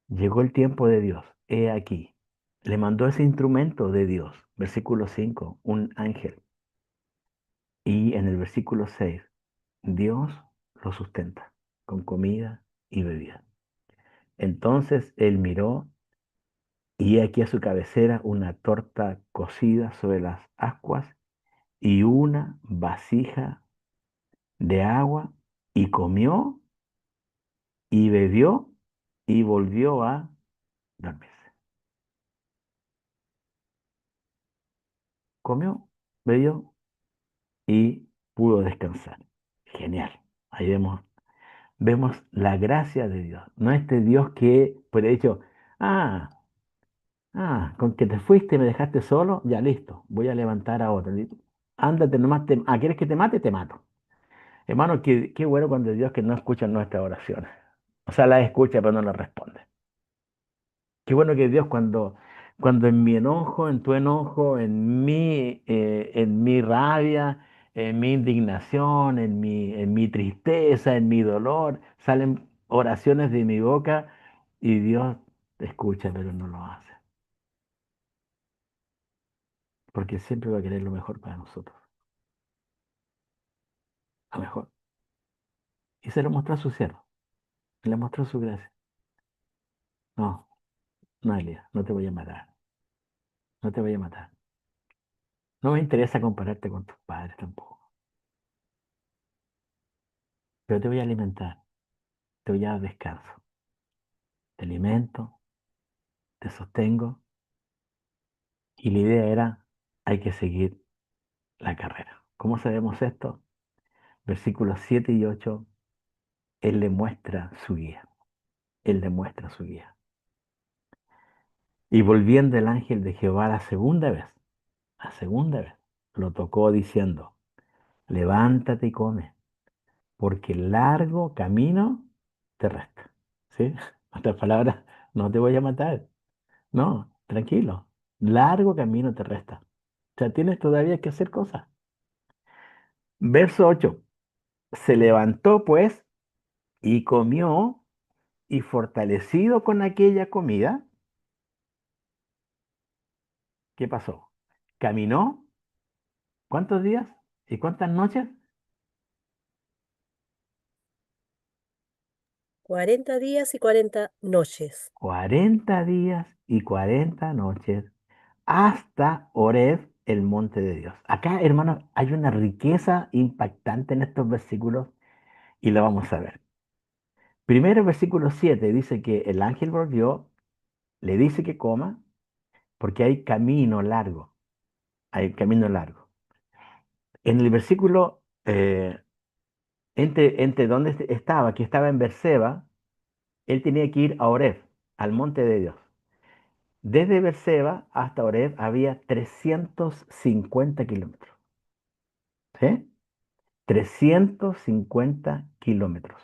Llegó el tiempo de Dios, he aquí. Le mandó ese instrumento de Dios, versículo 5, un ángel. Y en el versículo 6, Dios lo sustenta con comida y bebida. Entonces él miró y he aquí a su cabecera una torta cocida sobre las ascuas y una vasija de agua y comió y bebió y volvió a dormirse. Comió, bebió y pudo descansar. Genial. Ahí vemos la gracia de Dios. No este Dios que, por hecho, ah, con que te fuiste y me dejaste solo, ya listo, voy a levantar a otro. Ándate nomás, ¿quieres que te mate? Te mato. Hermano, qué bueno cuando Dios que no escucha nuestras oraciones. O sea, las escucha pero no las responde. Qué bueno que Dios cuando en mi enojo, en tu enojo, en mi rabia, en mi indignación, en mi tristeza, en mi dolor, salen oraciones de mi boca y Dios te escucha, pero no lo hace. Porque siempre va a querer lo mejor para nosotros. Lo mejor. Y se lo mostró a su siervo. Le mostró su gracia. No, no, Elías, no te voy a matar. No te voy a matar. No me interesa compararte con tus padres tampoco. Pero te voy a alimentar. Te voy a dar descanso. Te alimento, te sostengo. Y la idea era, hay que seguir la carrera. ¿Cómo sabemos esto? Versículos 7 y 8, Él le muestra su guía. Él le muestra su guía. Y volviendo el ángel de Jehová la segunda vez, lo tocó diciendo, levántate y come, porque largo camino te resta. ¿Sí? En otras palabras, no te voy a matar. No, tranquilo. Largo camino te resta. O sea, tienes todavía que hacer cosas. Verso 8. Se levantó pues y comió y fortalecido con aquella comida, ¿qué pasó? Caminó, ¿cuántos días y cuántas noches? 40 días y 40 noches. 40 días y 40 noches hasta Horeb, el monte de Dios. Acá, hermanos, hay una riqueza impactante en estos versículos y la vamos a ver. Primero, versículo 7 dice que el ángel volvió, le dice que coma, porque hay camino largo, hay camino largo. En el versículo, entre donde estaba, que estaba en Berseba, él tenía que ir a Horeb, al monte de Dios. Desde Beerseba hasta Oreb había 350 kilómetros. ¿Sí? 350 kilómetros.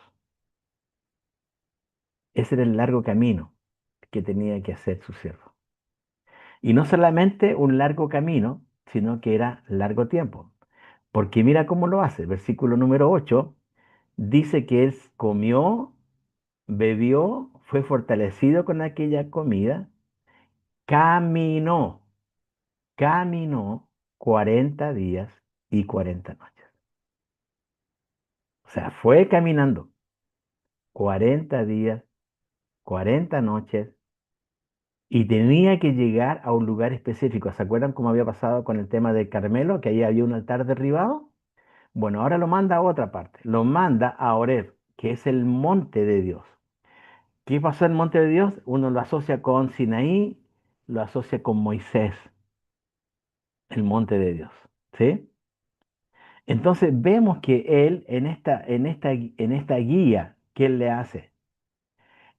Ese era el largo camino que tenía que hacer su siervo. Y no solamente un largo camino, sino que era largo tiempo. Porque mira cómo lo hace. Versículo número 8 dice que él comió, bebió, fue fortalecido con aquella comida, caminó, caminó 40 días y 40 noches. O sea, fue caminando 40 días, 40 noches y tenía que llegar a un lugar específico. ¿Se acuerdan cómo había pasado con el tema del Carmelo, que ahí había un altar derribado? Bueno, ahora lo manda a otra parte, lo manda a Horeb, que es el monte de Dios. ¿Qué pasó en el monte de Dios? Uno lo asocia con Sinaí, lo asocia con Moisés, el monte de Dios. ¿Sí? Entonces vemos que él, en esta guía que él le hace,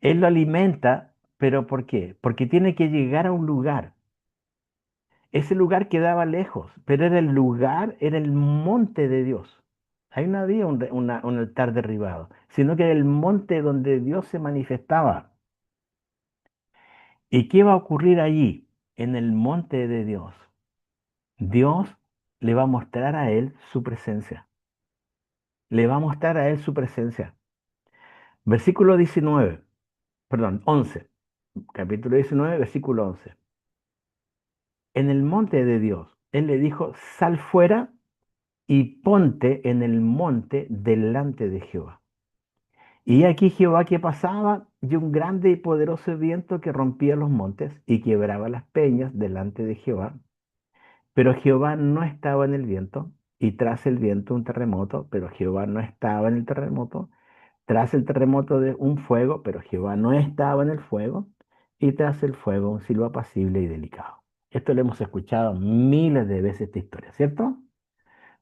él lo alimenta, pero ¿por qué? Porque tiene que llegar a un lugar. Ese lugar quedaba lejos, pero era el lugar, era el monte de Dios. Ahí no había un altar derribado, sino que era el monte donde Dios se manifestaba. ¿Y qué va a ocurrir allí, en el monte de Dios? Dios le va a mostrar a él su presencia. Le va a mostrar a él su presencia. Versículo 19, perdón, 11. Capítulo 19, versículo 11. En el monte de Dios, él le dijo, sal fuera y ponte en el monte delante de Jehová. Y aquí Jehová que pasaba, y un grande y poderoso viento que rompía los montes y quebraba las peñas delante de Jehová. Pero Jehová no estaba en el viento, y tras el viento un terremoto, pero Jehová no estaba en el terremoto. Tras el terremoto de un fuego, pero Jehová no estaba en el fuego. Y tras el fuego un silbo apacible y delicado. Esto lo hemos escuchado miles de veces esta historia, ¿cierto?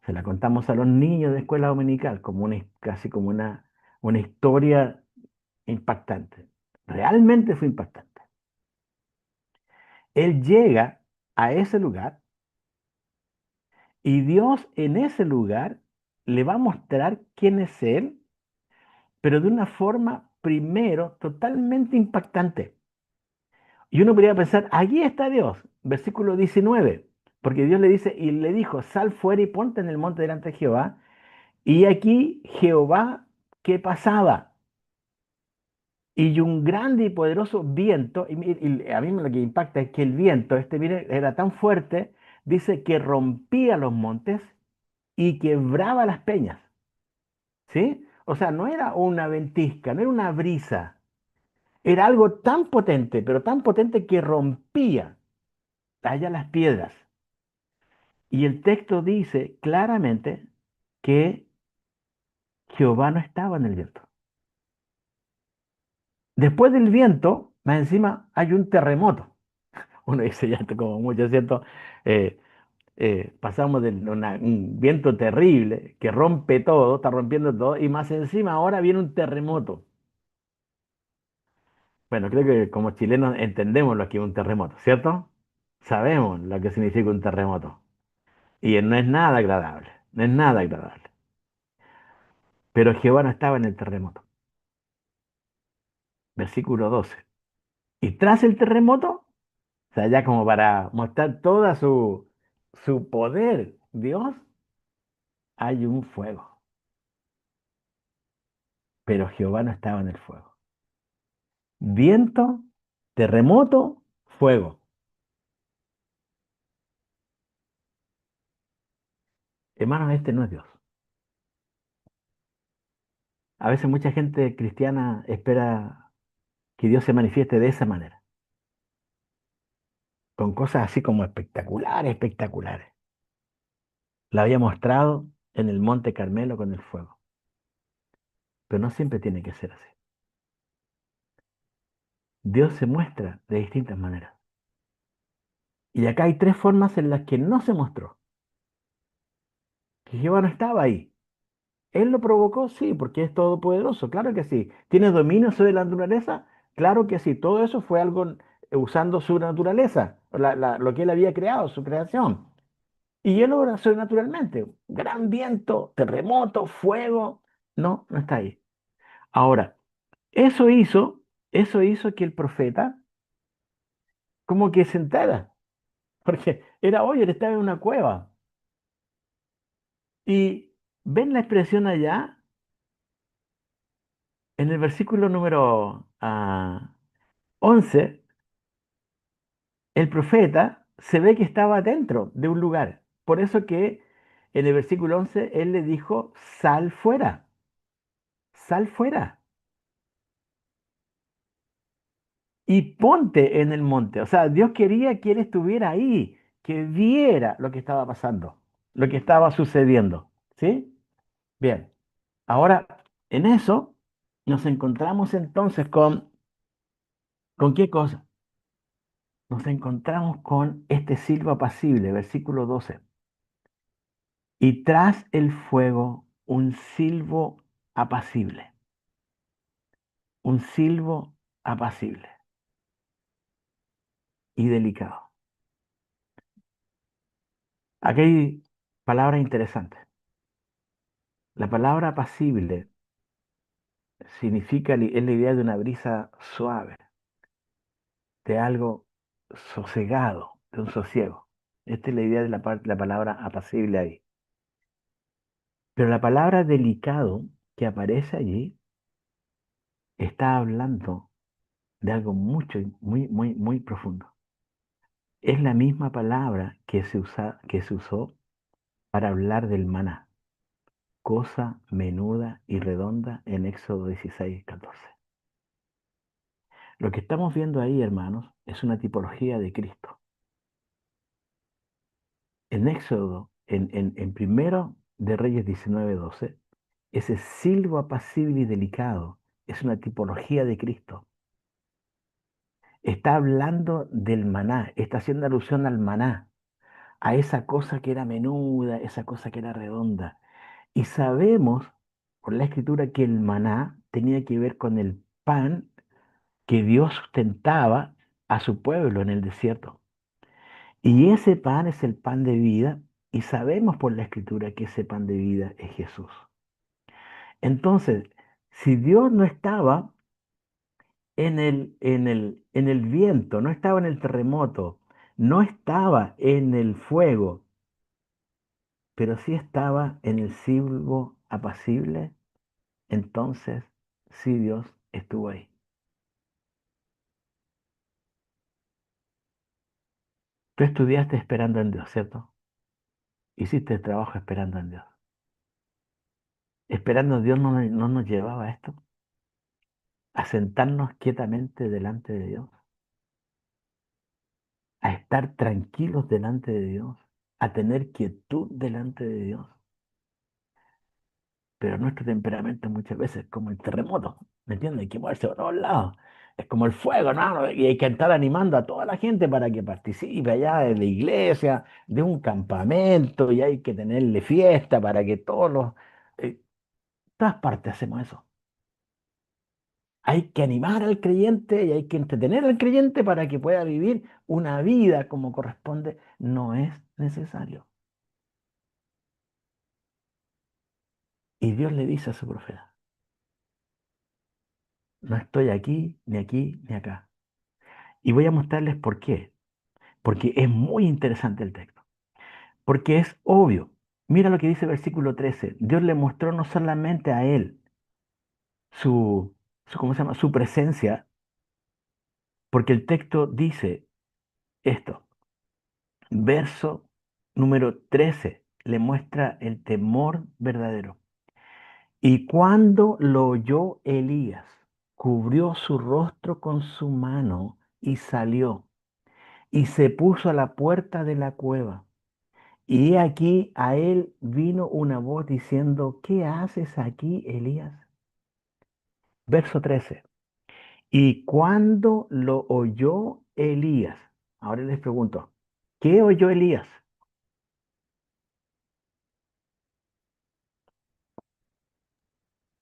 Se la contamos a los niños de escuela dominical como casi como una historia impactante. Realmente fue impactante. Él llega a ese lugar y Dios en ese lugar le va a mostrar quién es Él, pero de una forma primero totalmente impactante. Y uno podría pensar, allí está Dios, versículo 19, porque Dios le dice, y le dijo, sal fuera y ponte en el monte delante de Jehová. Y aquí Jehová, ¿qué pasaba? Y un grande y poderoso viento, y a mí lo que impacta es que el viento, mire, era tan fuerte, dice que rompía los montes y quebraba las peñas, ¿sí? O sea, no era una ventisca, no era una brisa, era algo tan potente, pero tan potente que rompía allá las piedras. Y el texto dice claramente que Jehová no estaba en el viento. Después del viento, más encima hay un terremoto. Uno dice, ya esto como mucho, ¿cierto? Eh, pasamos de un viento terrible que rompe todo, está rompiendo todo, y más encima ahora viene un terremoto. Bueno, creo que como chilenos entendemos lo que es un terremoto, ¿cierto? Sabemos lo que significa un terremoto. Y no es nada agradable, no es nada agradable. Pero Jehová no estaba en el terremoto. Versículo 12. Y tras el terremoto, o sea, ya como para mostrar toda su poder, Dios, hay un fuego. Pero Jehová no estaba en el fuego. Viento, terremoto, fuego. Hermanos, este no es Dios. A veces mucha gente cristiana espera que Dios se manifieste de esa manera, con cosas así como espectaculares, espectaculares. La había mostrado en el Monte Carmelo con el fuego, pero no siempre tiene que ser así. Dios se muestra de distintas maneras. Y acá hay tres formas en las que no se mostró. Que Jehová no estaba ahí. ¿Él lo provocó? Sí, porque es todopoderoso, claro que sí. ¿Tiene dominio sobre la naturaleza? Claro que sí. Todo eso fue algo usando su naturaleza, lo que él había creado, su creación. Y él obra sobrenaturalmente. Gran viento, terremoto, fuego. No, no está ahí. Ahora, eso hizo, eso hizo que el profeta como que se entrara, porque era hoy, él estaba en una cueva. Y ven la expresión allá en el versículo número 11, el profeta se ve que estaba dentro de un lugar. Por eso que en el versículo 11 él le dijo, sal fuera y ponte en el monte. O sea, Dios quería que él estuviera ahí, que viera lo que estaba pasando, lo que estaba sucediendo. ¿Sí? Bien. Ahora, en eso nos encontramos entonces ¿con qué cosa? Nos encontramos con este silbo apacible, versículo 12. Y tras el fuego, un silbo apacible, un silbo apacible y delicado. Aquí hay palabras interesantes. La palabra apacible significa, es la idea de una brisa suave, de algo sosegado, de un sosiego. Esta es la idea de la palabra apacible ahí. Pero la palabra delicado que aparece allí está hablando de algo mucho, muy profundo. Es la misma palabra que se usó para hablar del maná, cosa menuda y redonda en Éxodo 16:14. Lo que estamos viendo ahí, hermanos, es una tipología de Cristo. En Éxodo, en Primero de Reyes 19:12, ese silbo apacible y delicado es una tipología de Cristo. Está hablando del maná, está haciendo alusión al maná, a esa cosa que era menuda, esa cosa que era redonda. Y sabemos por la escritura que el maná tenía que ver con el pan que Dios sustentaba a su pueblo en el desierto. Y ese pan es el pan de vida y sabemos por la escritura que ese pan de vida es Jesús. Entonces, si Dios no estaba en el viento, no estaba en el terremoto, no estaba en el fuego, pero sí estaba en el silbo apacible, entonces sí Dios estuvo ahí. Tú estudiaste esperando en Dios, ¿cierto? Hiciste el trabajo esperando en Dios. Esperando en Dios no nos llevaba a esto, a sentarnos quietamente delante de Dios, a estar tranquilos delante de Dios, a tener quietud delante de Dios. Pero nuestro temperamento muchas veces es como el terremoto, ¿me entiendes? Hay que moverse por todos lados. Es como el fuego, ¿no? Y hay que estar animando a toda la gente para que participe allá de la iglesia, de un campamento, y hay que tenerle fiesta para que todos los... todas partes hacemos eso. Hay que animar al creyente y hay que entretener al creyente para que pueda vivir una vida como corresponde. No es necesario. Y Dios le dice a su profeta, no estoy aquí, ni acá. Y voy a mostrarles por qué. Porque es muy interesante el texto. Porque es obvio. Mira lo que dice el versículo 13. Dios le mostró no solamente a él ¿cómo se llama? Su presencia, porque el texto dice esto. Verso número 13 le muestra el temor verdadero. Y cuando lo oyó Elías, cubrió su rostro con su mano y salió y se puso a la puerta de la cueva. Y he aquí a él vino una voz diciendo, ¿qué haces aquí, Elías? Verso 13. Y cuando lo oyó Elías, ahora les pregunto, ¿qué oyó Elías?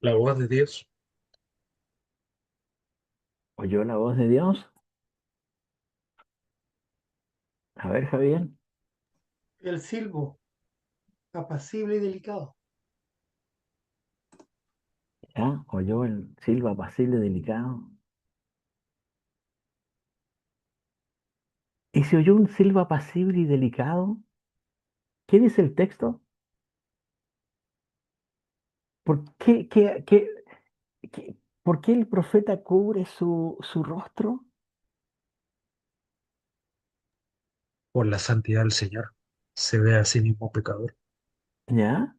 La voz de Dios. ¿Oyó la voz de Dios? A ver, Javier. El silbo, apacible y delicado. ¿Ya? Oyó el silbo apacible, delicado. Y se oyó un silbo apacible y delicado. ¿Qué dice el texto? ¿Por por qué el profeta cubre su rostro? Por la santidad del Señor, se ve a sí mismo pecador. ¿Ya?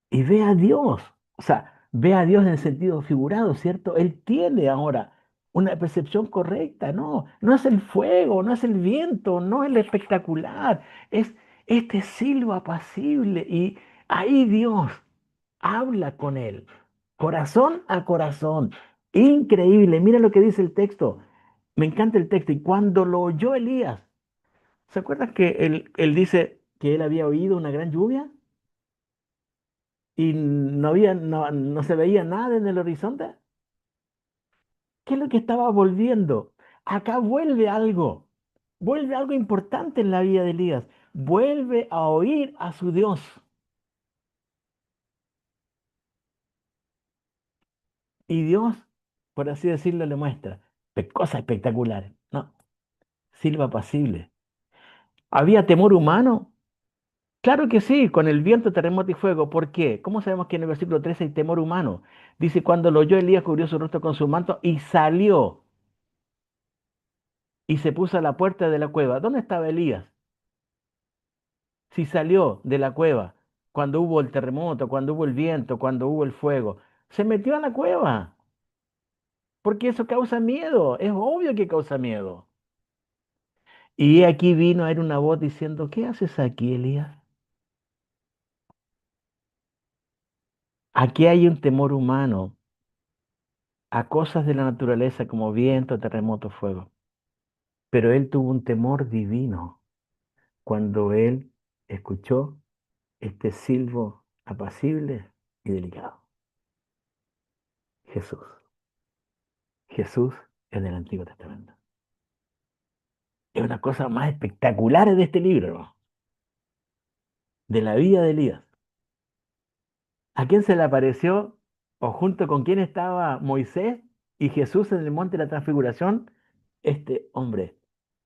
Y ve a Dios. O sea, ve a Dios en el sentido figurado, ¿cierto? Él tiene ahora una percepción correcta, no, no es el fuego, no es el viento, no es el espectacular, es este silbo apacible y ahí Dios habla con él, corazón a corazón. Increíble, mira lo que dice el texto. Me encanta el texto. Y cuando lo oyó Elías, ¿se acuerdan que él dice que él había oído una gran lluvia? Y no se veía nada en el horizonte. ¿Qué es lo que estaba volviendo? Acá vuelve algo importante en la vida de Elías, vuelve a oír a su Dios. Y Dios, por así decirlo, le muestra cosas espectaculares. No, silba apacible. ¿Había temor humano? Claro que sí, con el viento, terremoto y fuego. ¿Por qué? ¿Cómo sabemos que en el versículo 13 hay temor humano? Dice, cuando lo oyó Elías, cubrió su rostro con su manto y salió y se puso a la puerta de la cueva. ¿Dónde estaba Elías? Si salió de la cueva cuando hubo el terremoto, cuando hubo el viento, cuando hubo el fuego, se metió a la cueva, porque eso causa miedo, es obvio que causa miedo. Y aquí vino a él una voz diciendo, ¿qué haces aquí, Elías? Aquí hay un temor humano a cosas de la naturaleza como viento, terremoto, fuego. Pero él tuvo un temor divino cuando él escuchó este silbo apacible y delicado. Jesús. Jesús en el Antiguo Testamento. Es una cosa más espectacular de este libro, hermano, de la vida de Elías. ¿A quién se le apareció o junto con quién estaba Moisés y Jesús en el monte de la transfiguración? Este hombre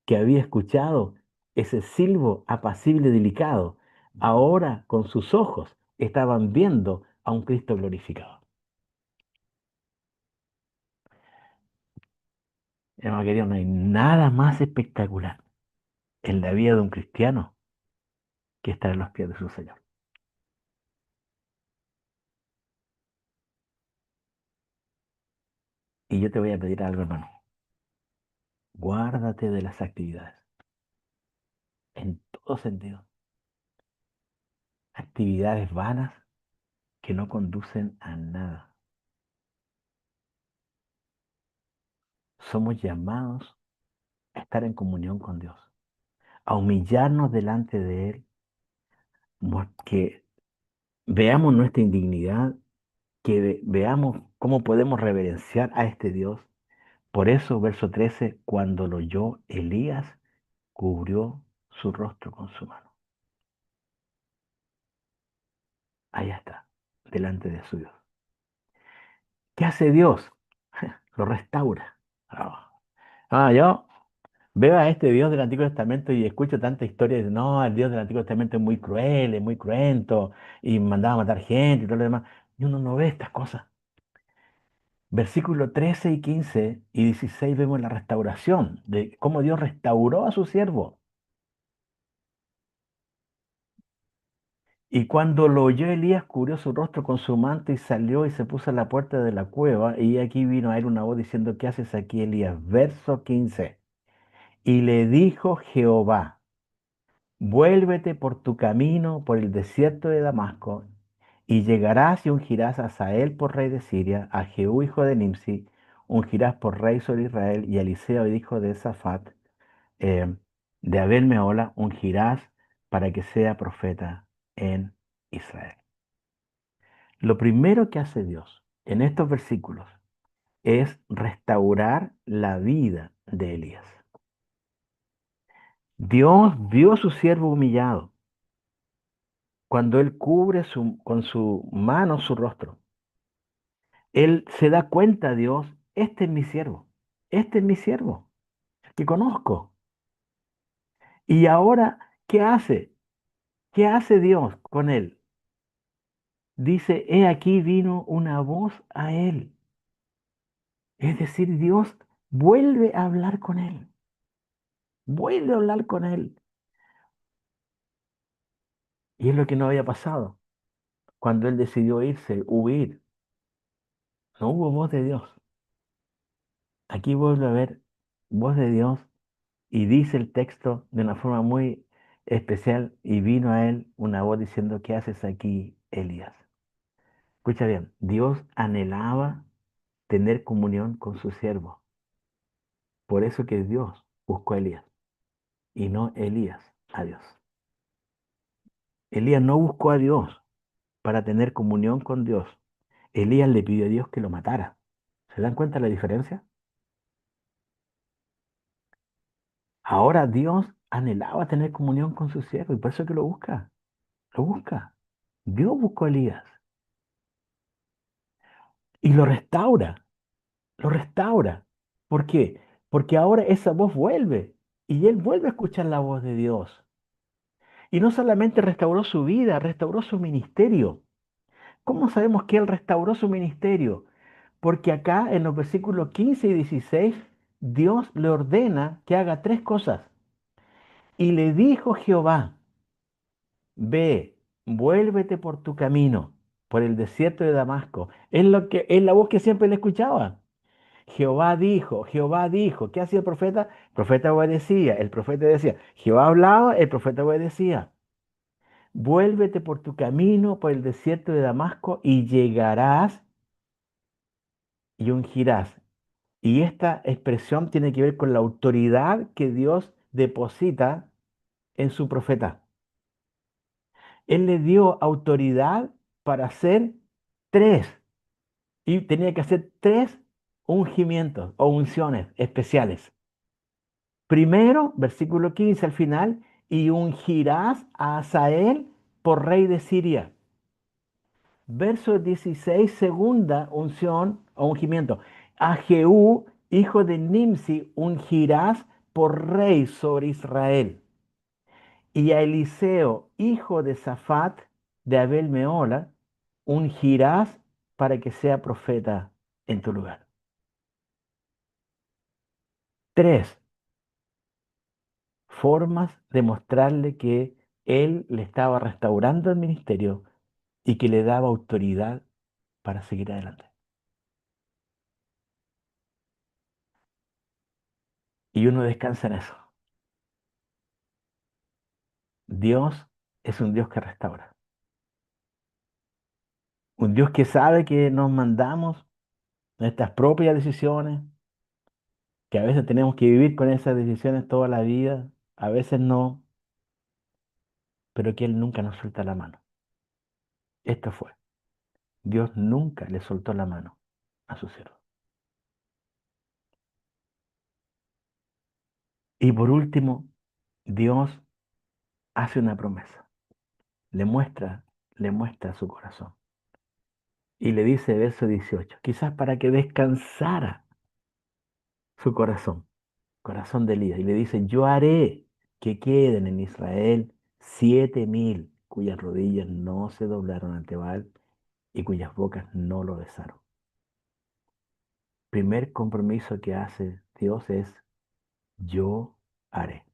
que había escuchado ese silbo apacible y delicado, ahora con sus ojos estaban viendo a un Cristo glorificado. Hermano querido, no hay nada más espectacular en la vida de un cristiano que estar en los pies de su Señor. Y yo te voy a pedir algo, hermano. Guárdate de las actividades, en todo sentido. Actividades vanas que no conducen a nada. Somos llamados a estar en comunión con Dios, a humillarnos delante de Él, que veamos nuestra indignidad, que veamos cómo podemos reverenciar a este Dios. Por eso, verso 13, cuando lo oyó Elías, cubrió su rostro con su mano. Allá está, delante de su Dios. ¿Qué hace Dios? Lo restaura. Yo veo a este Dios del Antiguo Testamento y escucho tanta historia de, no, el Dios del Antiguo Testamento es muy cruel, es muy cruento, y mandaba a matar gente y todo lo demás. Y uno no ve estas cosas. Versículos 13 y 15 y 16 vemos la restauración, de cómo Dios restauró a su siervo. Y cuando lo oyó Elías, cubrió su rostro con su manto y salió y se puso a la puerta de la cueva. Y aquí vino a él una voz diciendo, ¿qué haces aquí, Elías? Verso 15. Y le dijo Jehová, vuélvete por tu camino por el desierto de Damasco, y llegarás y ungirás a Hazael por rey de Siria, a Jehú hijo de Nimsi, ungirás por rey sobre Israel, y a Eliseo hijo de Safat, eh, de Abel Mehola, ungirás para que sea profeta en Israel. Lo primero que hace Dios en estos versículos es restaurar la vida de Elías. Dios vio a su siervo humillado cuando él cubre con su mano su rostro. Él se da cuenta, Dios, este es mi siervo, este es mi siervo, que conozco. Y ahora, ¿qué hace? ¿Qué hace Dios con él? Dice, he aquí vino una voz a él. Es decir, Dios vuelve a hablar con él, vuelve a hablar con él. Y es lo que no había pasado. Cuando él decidió irse, huir, no hubo voz de Dios. Aquí vuelve a haber voz de Dios y dice el texto de una forma muy especial y vino a él una voz diciendo, ¿qué haces aquí, Elías? Escucha bien, Dios anhelaba tener comunión con su siervo. Por eso que Dios buscó a Elías y no Elías a Dios. Elías no buscó a Dios para tener comunión con Dios. Elías le pidió a Dios que lo matara. ¿Se dan cuenta la diferencia? Ahora Dios anhelaba tener comunión con su siervo y por eso que lo busca. Lo busca. Dios buscó a Elías y lo restaura. Lo restaura. ¿Por qué? Porque ahora esa voz vuelve y él vuelve a escuchar la voz de Dios. Y no solamente restauró su vida, restauró su ministerio. ¿Cómo sabemos que él restauró su ministerio? Porque acá en los versículos 15 y 16, Dios le ordena que haga tres cosas. Y le dijo Jehová, ve, vuélvete por tu camino, por el desierto de Damasco. Es la voz que siempre le escuchaba. Jehová dijo, ¿qué hacía el profeta? El profeta obedecía, el profeta decía, Jehová hablaba, el profeta obedecía. Vuélvete por tu camino, por el desierto de Damasco, y llegarás y ungirás. Y esta expresión tiene que ver con la autoridad que Dios deposita en su profeta. Él le dio autoridad para hacer tres, y tenía que hacer tres ungimientos o unciones especiales. Primero, versículo 15 al final, y ungirás a Asael por rey de Siria. Verso 16, segunda unción o ungimiento. A Jehú, hijo de Nimsi, ungirás por rey sobre Israel. Y a Eliseo, hijo de Safat, de Abel Meola, ungirás para que sea profeta en tu lugar. Tres formas de mostrarle que él le estaba restaurando el ministerio y que le daba autoridad para seguir adelante. Y uno descansa en eso. Dios es un Dios que restaura. Un Dios que sabe que nos mandamos nuestras propias decisiones, que a veces tenemos que vivir con esas decisiones toda la vida, a veces no, pero que Él nunca nos suelta la mano. Esto fue. Dios nunca le soltó la mano a su siervo. Y por último, Dios hace una promesa. Le muestra, le muestra su corazón. Y le dice, verso 18, quizás para que descansara su corazón, corazón de Elías. Y le dice, yo haré que queden en Israel 7,000 cuyas rodillas no se doblaron ante Baal y cuyas bocas no lo besaron. Primer compromiso que hace Dios es, yo haré,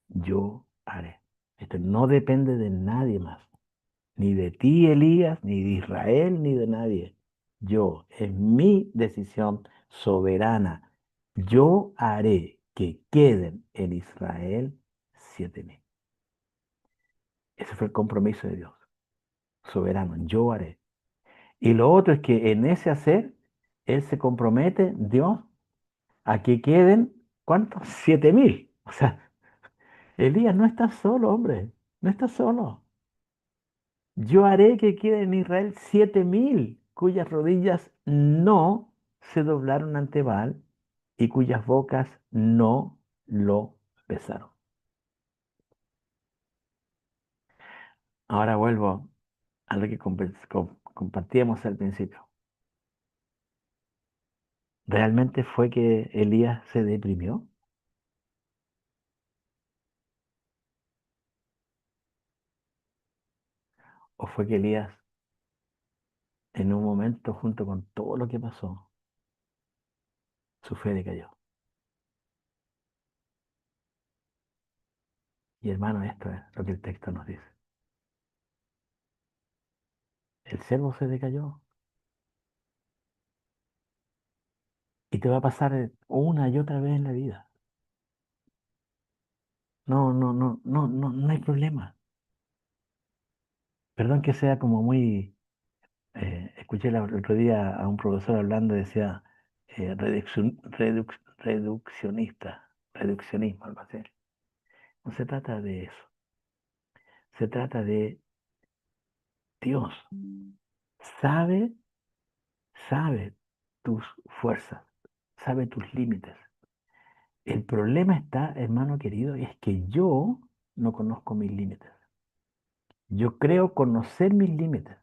yo haré. Esto no depende de nadie más, ni de ti, Elías, ni de Israel, ni de nadie. Yo, es mi decisión soberana. Yo haré que queden en Israel 7,000. Ese fue el compromiso de Dios, soberano. Yo haré. Y lo otro es que en ese hacer, Él se compromete, Dios, a que queden, ¿cuántos? 7,000. O sea, Elías no está solo, hombre, no está solo. Yo haré que queden en Israel 7,000 cuyas rodillas no se doblaron ante Baal y cuyas bocas no lo besaron. Ahora vuelvo a lo que compartíamos al principio. ¿Realmente fue que Elías se deprimió? ¿O fue que Elías en un momento, junto con todo lo que pasó, su fe decayó? Y hermano, esto es lo que el texto nos dice. El siervo se decayó. Y te va a pasar una y otra vez en la vida. No, no, no, no, no, no hay problema. Perdón que sea como muy... escuché el otro día a un profesor hablando, decía reduccionista, reduccionismo, algo así. No se trata de eso. Se trata de Dios. Sabe, sabe tus fuerzas, sabe tus límites. El problema está, hermano querido, es que yo no conozco mis límites. Yo creo conocer mis límites.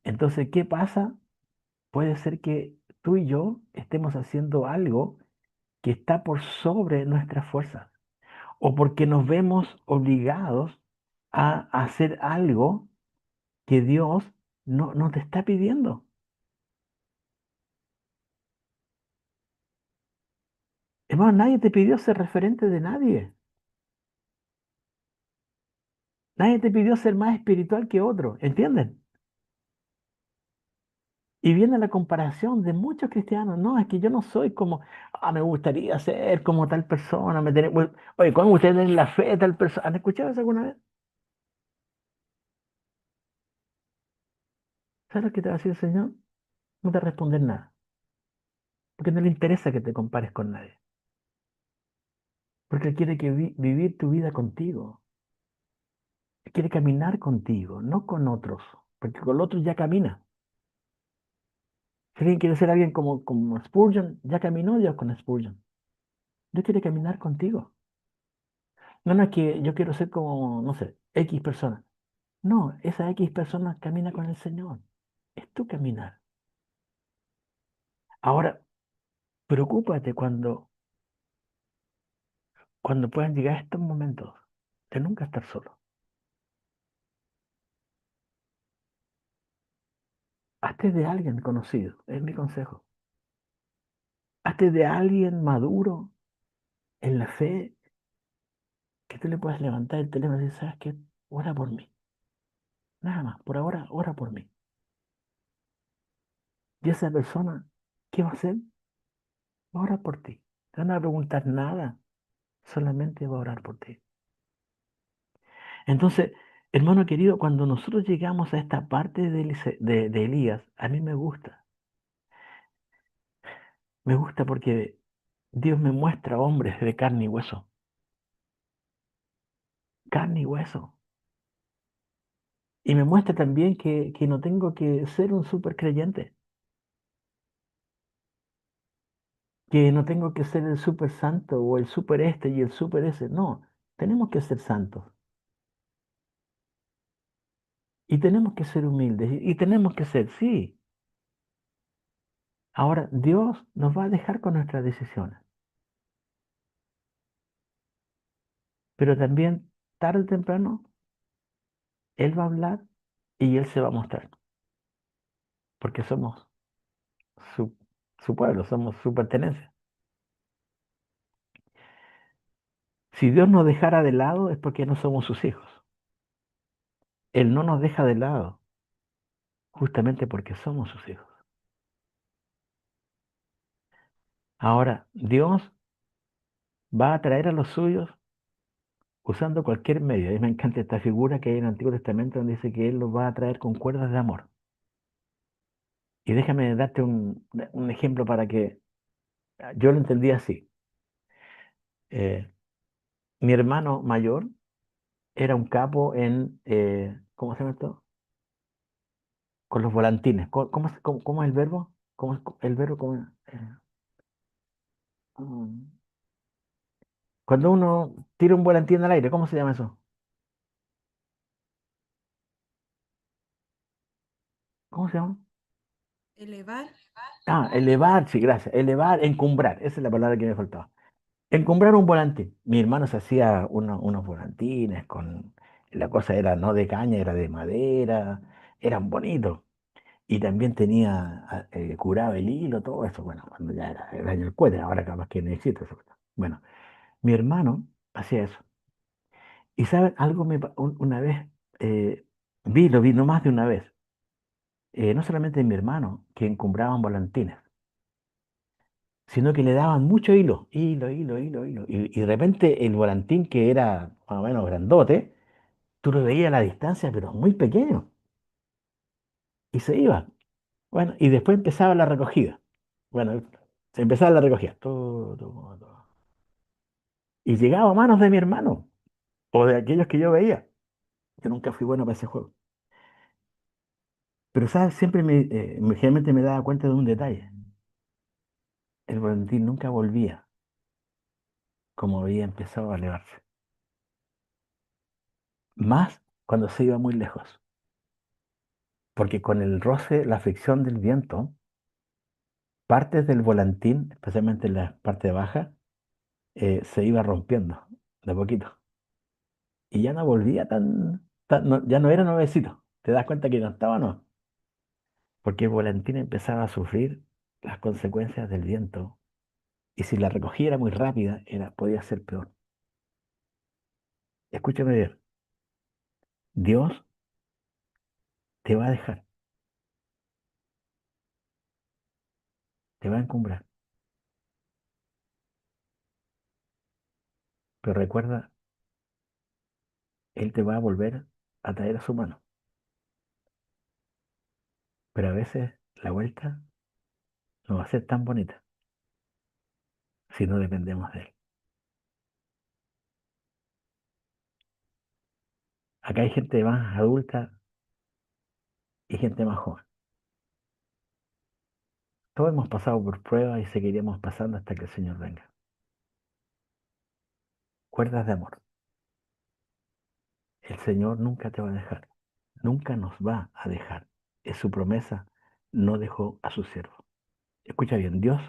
Entonces, ¿qué pasa? Puede ser que tú y yo estemos haciendo algo que está por sobre nuestras fuerzas, o porque nos vemos obligados a hacer algo que Dios no te está pidiendo. Hermano, nadie te pidió ser referente de nadie. Nadie te pidió ser más espiritual que otro, ¿entienden? Y viene la comparación de muchos cristianos. No, es que yo no soy como, me gustaría ser como tal persona. Oye, ¿cómo ustedes tienen la fe de tal persona? ¿Han escuchado eso alguna vez? ¿Sabes lo que te va a decir el Señor? No te va a responder nada, porque no le interesa que te compares con nadie, porque Él quiere vivir tu vida contigo. Él quiere caminar contigo, no con otros, porque con otros ya camina. Si alguien quiere ser alguien como Spurgeon, ya caminó Dios con Spurgeon. Dios quiere caminar contigo. No, no es que yo quiero ser como, no sé, X persona. No, esa X persona camina con el Señor. Es tu caminar. Ahora, preocúpate cuando puedan llegar estos momentos de nunca estar solo. Hazte de alguien conocido, es mi consejo. Hazte de alguien maduro en la fe, que tú le puedas levantar el teléfono y decir, ¿sabes qué? Ora por mí. Nada más, por ahora, ora por mí. Y esa persona, ¿qué va a hacer? Va a orar por ti. No va a preguntar nada, solamente va a orar por ti. Entonces, hermano querido, cuando nosotros llegamos a esta parte de Elías, a mí me gusta. Me gusta porque Dios me muestra hombres de carne y hueso. Carne y hueso. Y me muestra también que no tengo que ser un súper creyente, que no tengo que ser el súper santo o el súper este y el súper ese. No, tenemos que ser santos y tenemos que ser humildes y tenemos que ser, sí. Ahora, Dios nos va a dejar con nuestras decisiones, pero también tarde o temprano Él va a hablar y Él se va a mostrar, porque somos su, su pueblo, somos su pertenencia. Si Dios nos dejara de lado es porque no somos sus hijos. Él no nos deja de lado justamente porque somos sus hijos. Ahora, Dios va a traer a los suyos usando cualquier medio. Y me encanta esta figura que hay en el Antiguo Testamento donde dice que Él los va a traer con cuerdas de amor. Y déjame darte un ejemplo para que yo lo entendí así. Eh, Mi hermano mayor era un capo en, ¿cómo se llama esto? Con los volantines. ¿Cómo es el verbo? ¿Cómo es el verbo? Mm. Cuando uno tira un volantín al aire, ¿cómo se llama eso? ¿Cómo se llama? Elevar. Ah, elevar, sí, gracias. Elevar, encumbrar, esa es la palabra que me faltaba. Encumbrar un volantín. Mi hermano se hacía unos volantines con, la cosa era no de caña, era de madera, eran bonitos. Y también tenía, curaba el hilo, todo eso. Bueno, cuando ya era el año del cohete, ahora capaz que no existe eso. Bueno, mi hermano hacía eso. Y saben, algo una vez, eh, lo vi no más de una vez. No solamente mi hermano, que encumbraban volantines, sino que le daban mucho hilo, hilo, hilo, hilo, hilo. Y de repente el volantín, que era más o menos grandote, tú lo veías a la distancia, pero muy pequeño, y se iba. Bueno, y después empezaba la recogida. Bueno, se empezaba la recogida. Todo, todo, todo. Y llegaba a manos de mi hermano, o de aquellos que yo veía. Yo nunca fui bueno para ese juego. Pero, ¿sabes? Siempre generalmente me daba cuenta de un detalle. El volantín nunca volvía como había empezado a elevarse. Más cuando se iba muy lejos. Porque con el roce, la fricción del viento, partes del volantín, especialmente en la parte baja, se iba rompiendo de a poquito. Y ya no volvía ya no era nuevecito. ¿Te das cuenta que no estaba, no? Porque el volantín empezaba a sufrir las consecuencias del viento. Y si la recogida era muy rápida, podía ser peor. Escúchame bien. Dios te va a dejar, te va a encumbrar. Pero recuerda, Él te va a volver a traer a su mano. Pero a veces la vuelta no va a ser tan bonita si no dependemos de Él. Acá hay gente más adulta y gente más joven. Todos hemos pasado por pruebas y seguiremos pasando hasta que el Señor venga. Cuerdas de amor. El Señor nunca te va a dejar. Nunca nos va a dejar. Es su promesa. No dejó a su siervo. Escucha bien, Dios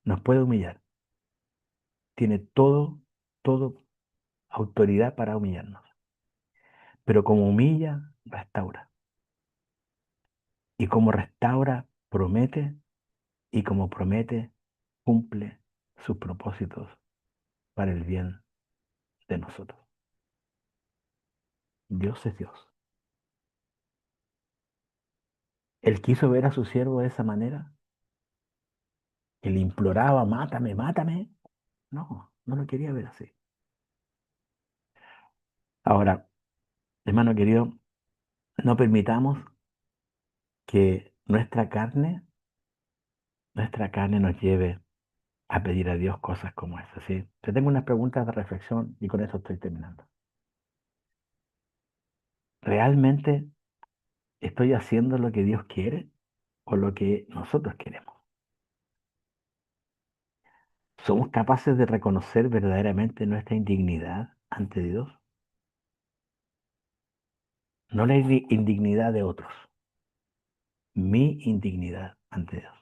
nos puede humillar. Tiene todo autoridad para humillarnos. Pero como humilla, restaura. Y como restaura, promete. Y como promete, cumple sus propósitos para el bien de nosotros. Dios es Dios. Él quiso ver a su siervo de esa manera, que le imploraba, mátame, mátame. No, no lo quería ver así. Ahora, hermano querido, no permitamos que nuestra carne nos lleve a pedir a Dios cosas como esas, ¿sí? Te tengo unas preguntas de reflexión y con eso estoy terminando. ¿Realmente estoy haciendo lo que Dios quiere o lo que nosotros queremos? ¿Somos capaces de reconocer verdaderamente nuestra indignidad ante Dios? No la indignidad de otros, mi indignidad ante Dios.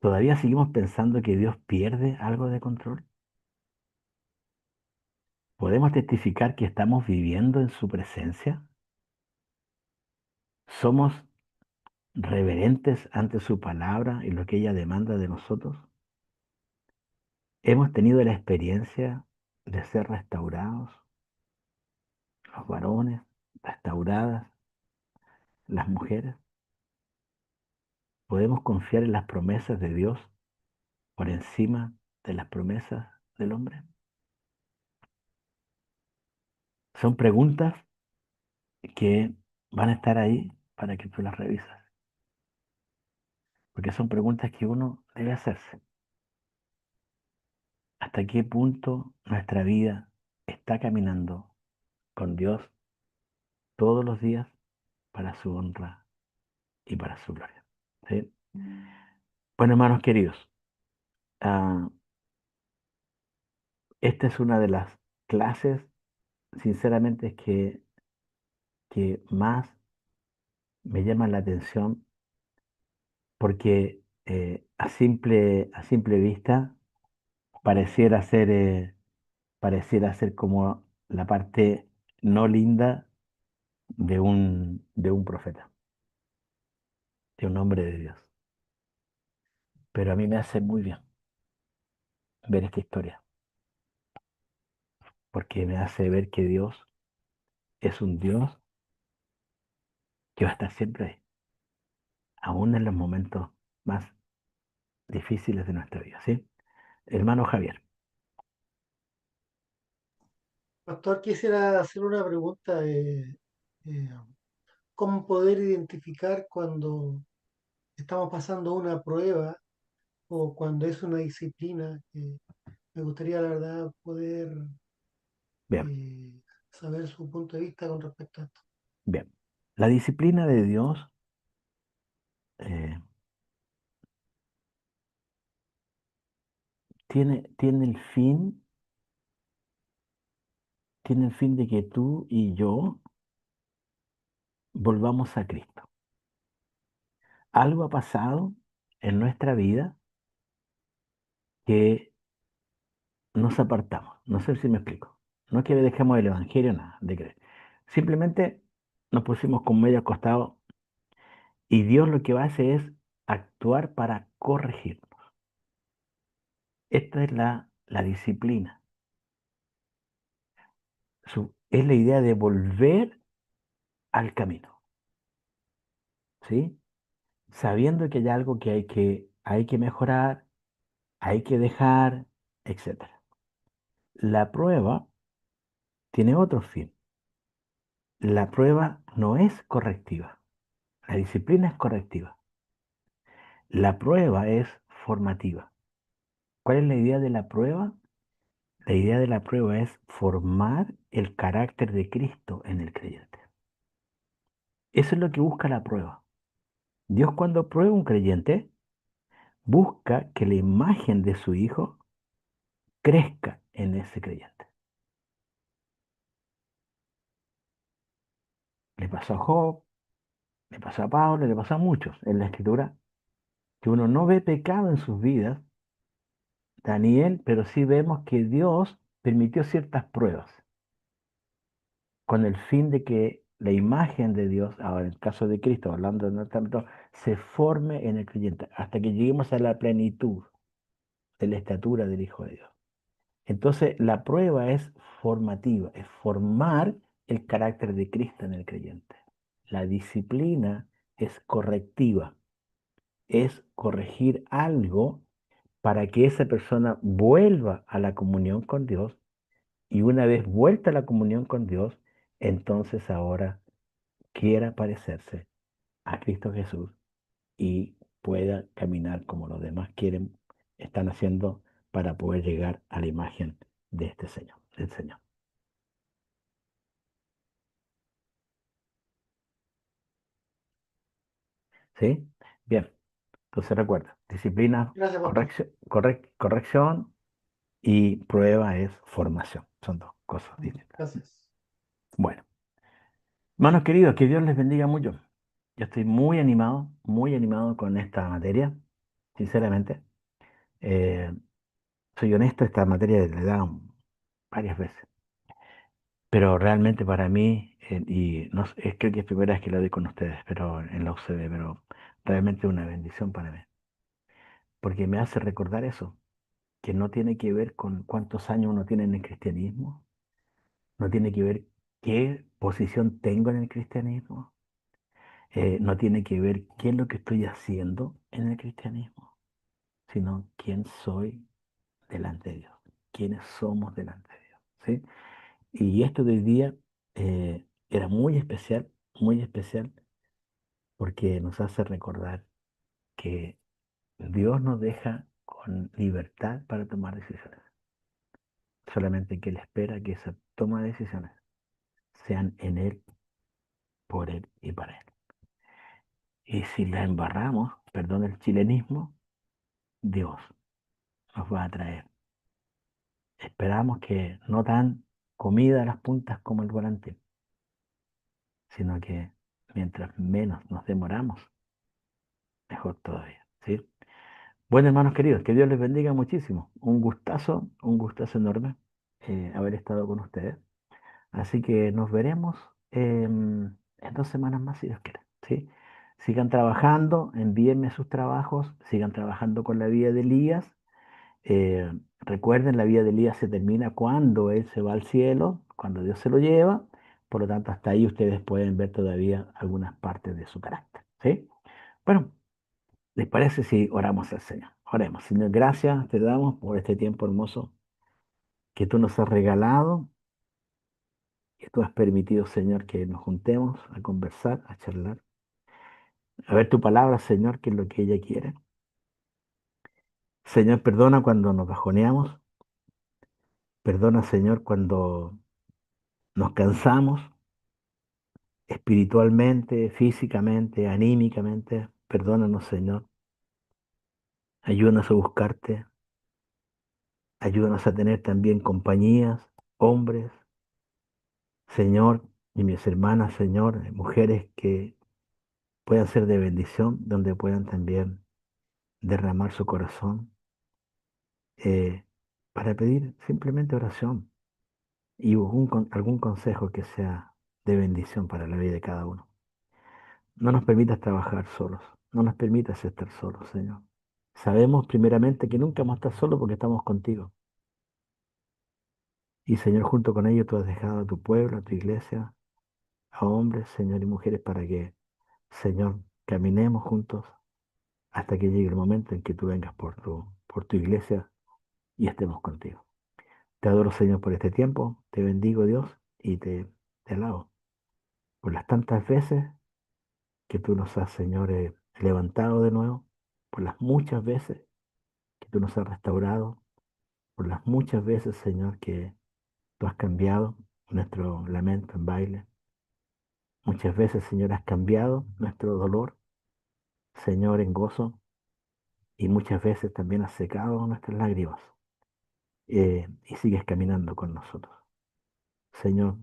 ¿Todavía seguimos pensando que Dios pierde algo de control? ¿Podemos testificar que estamos viviendo en su presencia? ¿Somos reverentes ante su palabra y lo que ella demanda de nosotros? ¿Hemos tenido la experiencia de ser restaurados, los varones, restauradas, las mujeres? ¿Podemos confiar en las promesas de Dios por encima de las promesas del hombre? Son preguntas que van a estar ahí para que tú las revisas, porque son preguntas que uno debe hacerse. ¿Hasta qué punto nuestra vida está caminando con Dios todos los días para su honra y para su gloria? ¿Sí? Bueno, hermanos queridos, ah, esta es una de las clases, sinceramente, que más me llaman la atención porque a simple vista pareciera ser, pareciera ser como la parte no linda de un profeta, de un hombre de Dios. Pero a mí me hace muy bien ver esta historia, porque me hace ver que Dios es un Dios que va a estar siempre ahí, aún en los momentos más difíciles de nuestra vida, ¿sí? Hermano Javier, Pastor, quisiera hacer una pregunta. Eh, ¿Cómo poder identificar cuando estamos pasando una prueba o cuando es una disciplina? Me gustaría, la verdad, poder bien, eh, saber su punto de vista con respecto a esto. bien. La disciplina de Dios eh, tiene tiene el fin de que tú y yo volvamos a Cristo. Algo ha pasado en nuestra vida que nos apartamos. No sé si me explico. No es que dejemos el Evangelio, nada, de creer. Simplemente nos pusimos con medio acostado y Dios lo que va a hacer es actuar para corregirnos. Esta es la disciplina. Es la idea de volver al camino, ¿sí? Sabiendo que hay algo que hay que mejorar, hay que dejar, etcétera. La prueba tiene otro fin. La prueba no es correctiva. La disciplina es correctiva. La prueba es formativa. ¿Cuál es la idea de la prueba? La idea de la prueba es formar el carácter de Cristo en el creyente. Eso es lo que busca la prueba. Dios cuando prueba un creyente, busca que la imagen de su Hijo crezca en ese creyente. Le pasó a Job, le pasó a Pablo, le pasó a muchos en la Escritura, que uno no ve pecado en sus vidas, Daniel, pero sí vemos que Dios permitió ciertas pruebas con el fin de que la imagen de Dios, ahora en el caso de Cristo, hablando de nuestro ámbito, se forme en el creyente hasta que lleguemos a la plenitud de la estatura del Hijo de Dios. Entonces, la prueba es formativa, es formar el carácter de Cristo en el creyente. La disciplina es correctiva, es corregir algo para que esa persona vuelva a la comunión con Dios y una vez vuelta a la comunión con Dios, entonces ahora quiera parecerse a Cristo Jesús y pueda caminar como los demás quieren, están haciendo para poder llegar a la imagen de este Señor, del Señor. ¿Sí? Bien, entonces recuerda, disciplina, Gracias, Pastor. corrección y prueba es formación. Son dos cosas distintas. Gracias. Bueno, hermanos queridos, que Dios les bendiga mucho. Yo estoy muy animado con esta materia, sinceramente. Eh, soy honesto, esta materia le he dado varias veces, pero realmente para mí, y no, creo que es primera vez que lo doy con ustedes, pero en la UCB, pero realmente es una bendición para mí, porque me hace recordar eso, que no tiene que ver con cuántos años uno tiene en el cristianismo, no tiene que ver qué posición tengo en el cristianismo, no tiene que ver qué es lo que estoy haciendo en el cristianismo, sino quién soy delante de Dios, quiénes somos delante de Dios, ¿sí? Y esto de hoy día era muy especial, porque nos hace recordar que Dios nos deja con libertad para tomar decisiones, solamente que Él espera que esa toma de decisiones sean en Él, por Él y para Él. Y si la embarramos, perdón el chilenismo, Dios nos va a traer. Esperamos que no tan comida a las puntas como el volante, sino que Mientras menos nos demoramos, mejor todavía, ¿sí? Bueno, hermanos queridos, que Dios les bendiga muchísimo. Un gustazo enorme haber estado con ustedes. Así que nos veremos en 2 semanas más, si Dios quiere, ¿sí? Sigan trabajando, envíenme sus trabajos, sigan trabajando con la vida de Elías. Recuerden, la vida de Elías se termina cuando él se va al cielo, cuando Dios se lo lleva. Por lo tanto, hasta ahí ustedes pueden ver todavía algunas partes de su carácter, ¿sí? Bueno, ¿les parece si oramos al Señor? Oremos. Señor, gracias te damos por este tiempo hermoso que tú nos has regalado, que tú has permitido, Señor, que nos juntemos a conversar, a charlar, a ver tu palabra, Señor, que es lo que ella quiere. Señor, perdona cuando nos bajoneamos, perdona, Señor, cuando nos cansamos espiritualmente, físicamente, anímicamente. Perdónanos, Señor. Ayúdanos a buscarte, ayúdanos a tener también compañías, hombres, Señor, y mis hermanas, Señor, mujeres que puedan ser de bendición, donde puedan también derramar su corazón eh, para pedir simplemente oración y algún consejo que sea de bendición para la vida de cada uno. No nos permitas trabajar solos, no nos permitas estar solos, Señor. Sabemos primeramente que nunca vamos a estar solos porque estamos contigo. Y Señor, junto con ello tú has dejado a tu pueblo, a tu iglesia, a hombres, Señor, y mujeres para que, Señor, caminemos juntos hasta que llegue el momento en que tú vengas por tu iglesia y estemos contigo. Te adoro, Señor, por este tiempo, te bendigo, Dios, y te alabo por las tantas veces que tú nos has, Señor, levantado de nuevo, por las muchas veces que tú nos has restaurado, por las muchas veces, Señor, que tú has cambiado nuestro lamento en baile. Muchas veces, Señor, has cambiado nuestro dolor, Señor, en gozo, y muchas veces también has secado nuestras lágrimas, y sigues caminando con nosotros. Señor,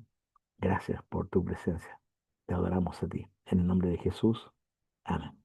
gracias por tu presencia. Te adoramos a ti. En el nombre de Jesús. Amén.